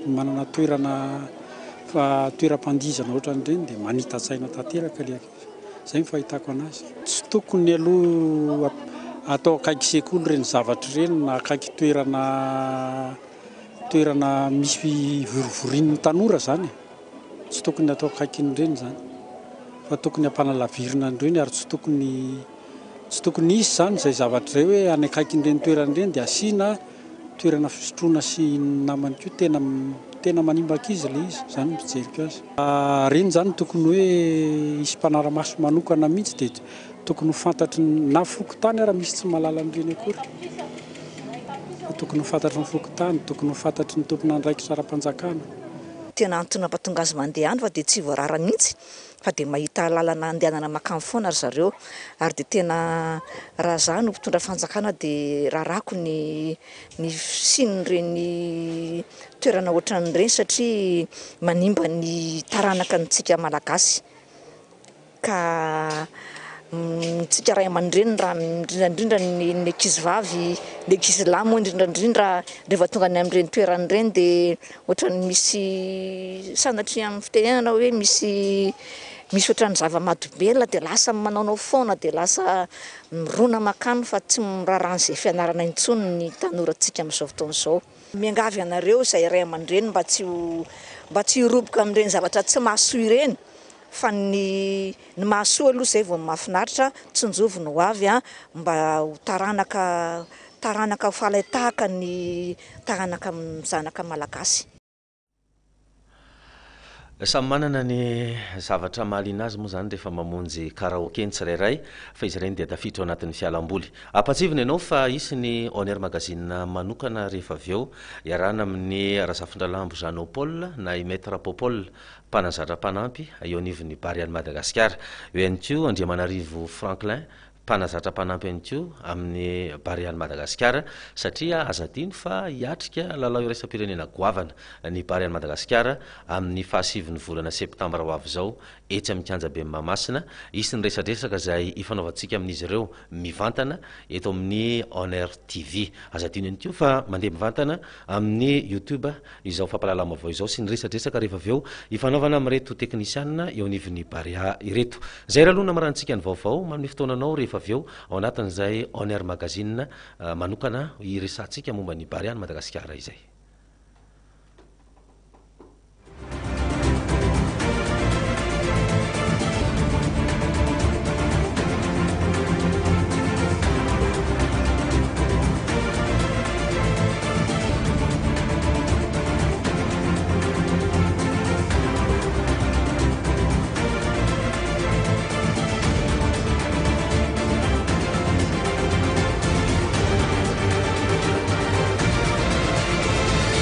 manana toeram-pandizana ohatran'ireny dia manita-tsaina tanteraka le ankizy. Zay ny fahitako anazy. Tsy tokony aloha atao akaiky sekoly ireny zavatra ireny na akaiky toerana misy vorovorin'ny tanora zany. Tsy tokony atao akaiky ireny zany. Fa tokony ampanalavirina ireny ary tsy tokony isy zany izay zavatra izay hoe any akaiky ireny toerana ireny dia asiana toerana fisotroana sy namany koa tena manimbaka izy le izy zany mijerika azy. Reny zany tokony hoe isy mpanara-maso manokana mihitsy dia tokony ho fantatry na fokotany ara misy tsy mahalala an'ireny akory. Tokony ho fantatry ny fokotany, tokony ho fantatry ny tompon'andraikitra ara-panjakana. Tena antony mampatonga azy mandeha any fa dia tsy voarara mihitsy fa dia mahita lalana andehanana makany foana ry zareo ary dia tena raha zany no mpitondra fanjakana dia rarako ny sin'ireny toerana ohatran'ireny satria manimba ny taranaka antsika malagasy ka tsika ray aman-dreny raha indrindra ny ankizivavy, ny ankizilahy moa indrindra rehefa tonga any amin'ireny toeran'ireny dia ohatran'ny misy sanatria amin'ny fitenenana hoe misy ohatran'ny zava-mahadomelona dia lasa manaonao foana dia lasa mirona makany fa tsy miraran'izay fianarana intsony ny tanorantsika amin'izao fotoana izao. Miangavy anareo izay ray aman-dreny mba tsy hiroboka amin'ireny zavatra tsy mahasoa ireny fa ny mahasoa aloha izay vao mahafinaritra tsinjovo no avy mba ho taranaka falaitahaka ny taranaka amin'ny zanaka malagasy. Samy manana ny zavatra mahaliana azy moa zany rehefa mamonjy karaoke ny tsirairay fa izy ireny dia tafiditra ao anatin'ny fialam-boly. Ampatsivina ianao fa isy ny Honneur Magazine manokana rehefa avy eo iarahana amin'ny Razafindralambo Jean Paul na i Maître Popol mpanazatra mpanampy eo anivon'ny Barian'i Madagasikara. Eo ihany koa Andriamanarivo Franklin mpanazatra mpanampy ihany koa amin'ny Barian'i Madagasikara satria azadiny fa hiatrika lalao iraisam-pirenena goavana ny Barian'i Madagasikara amin'ny 7 volana septambra ho avy izao etsy amin'ny Kianjabe Mahamasina. Isy ny resadresaka izay ifanaovantsika amin'izy ireo mivantana eto amin'ny Honneur TV. Azadiny ihany koa fa mandeha mivantana amin'ny YouTube izao fampalalam-baovao izao sy ny resadresaka rehefa avy eo ifanaovana amin'ireto teknisianina eo anivon'ny Baria ireto. Zay raha aloha namarantsika ny vaovao manome fotoananao rehefa avy eo ao anatin'izay Honneur Magazine manokana iresantsika momba ny Barian'i Madagasikara izay.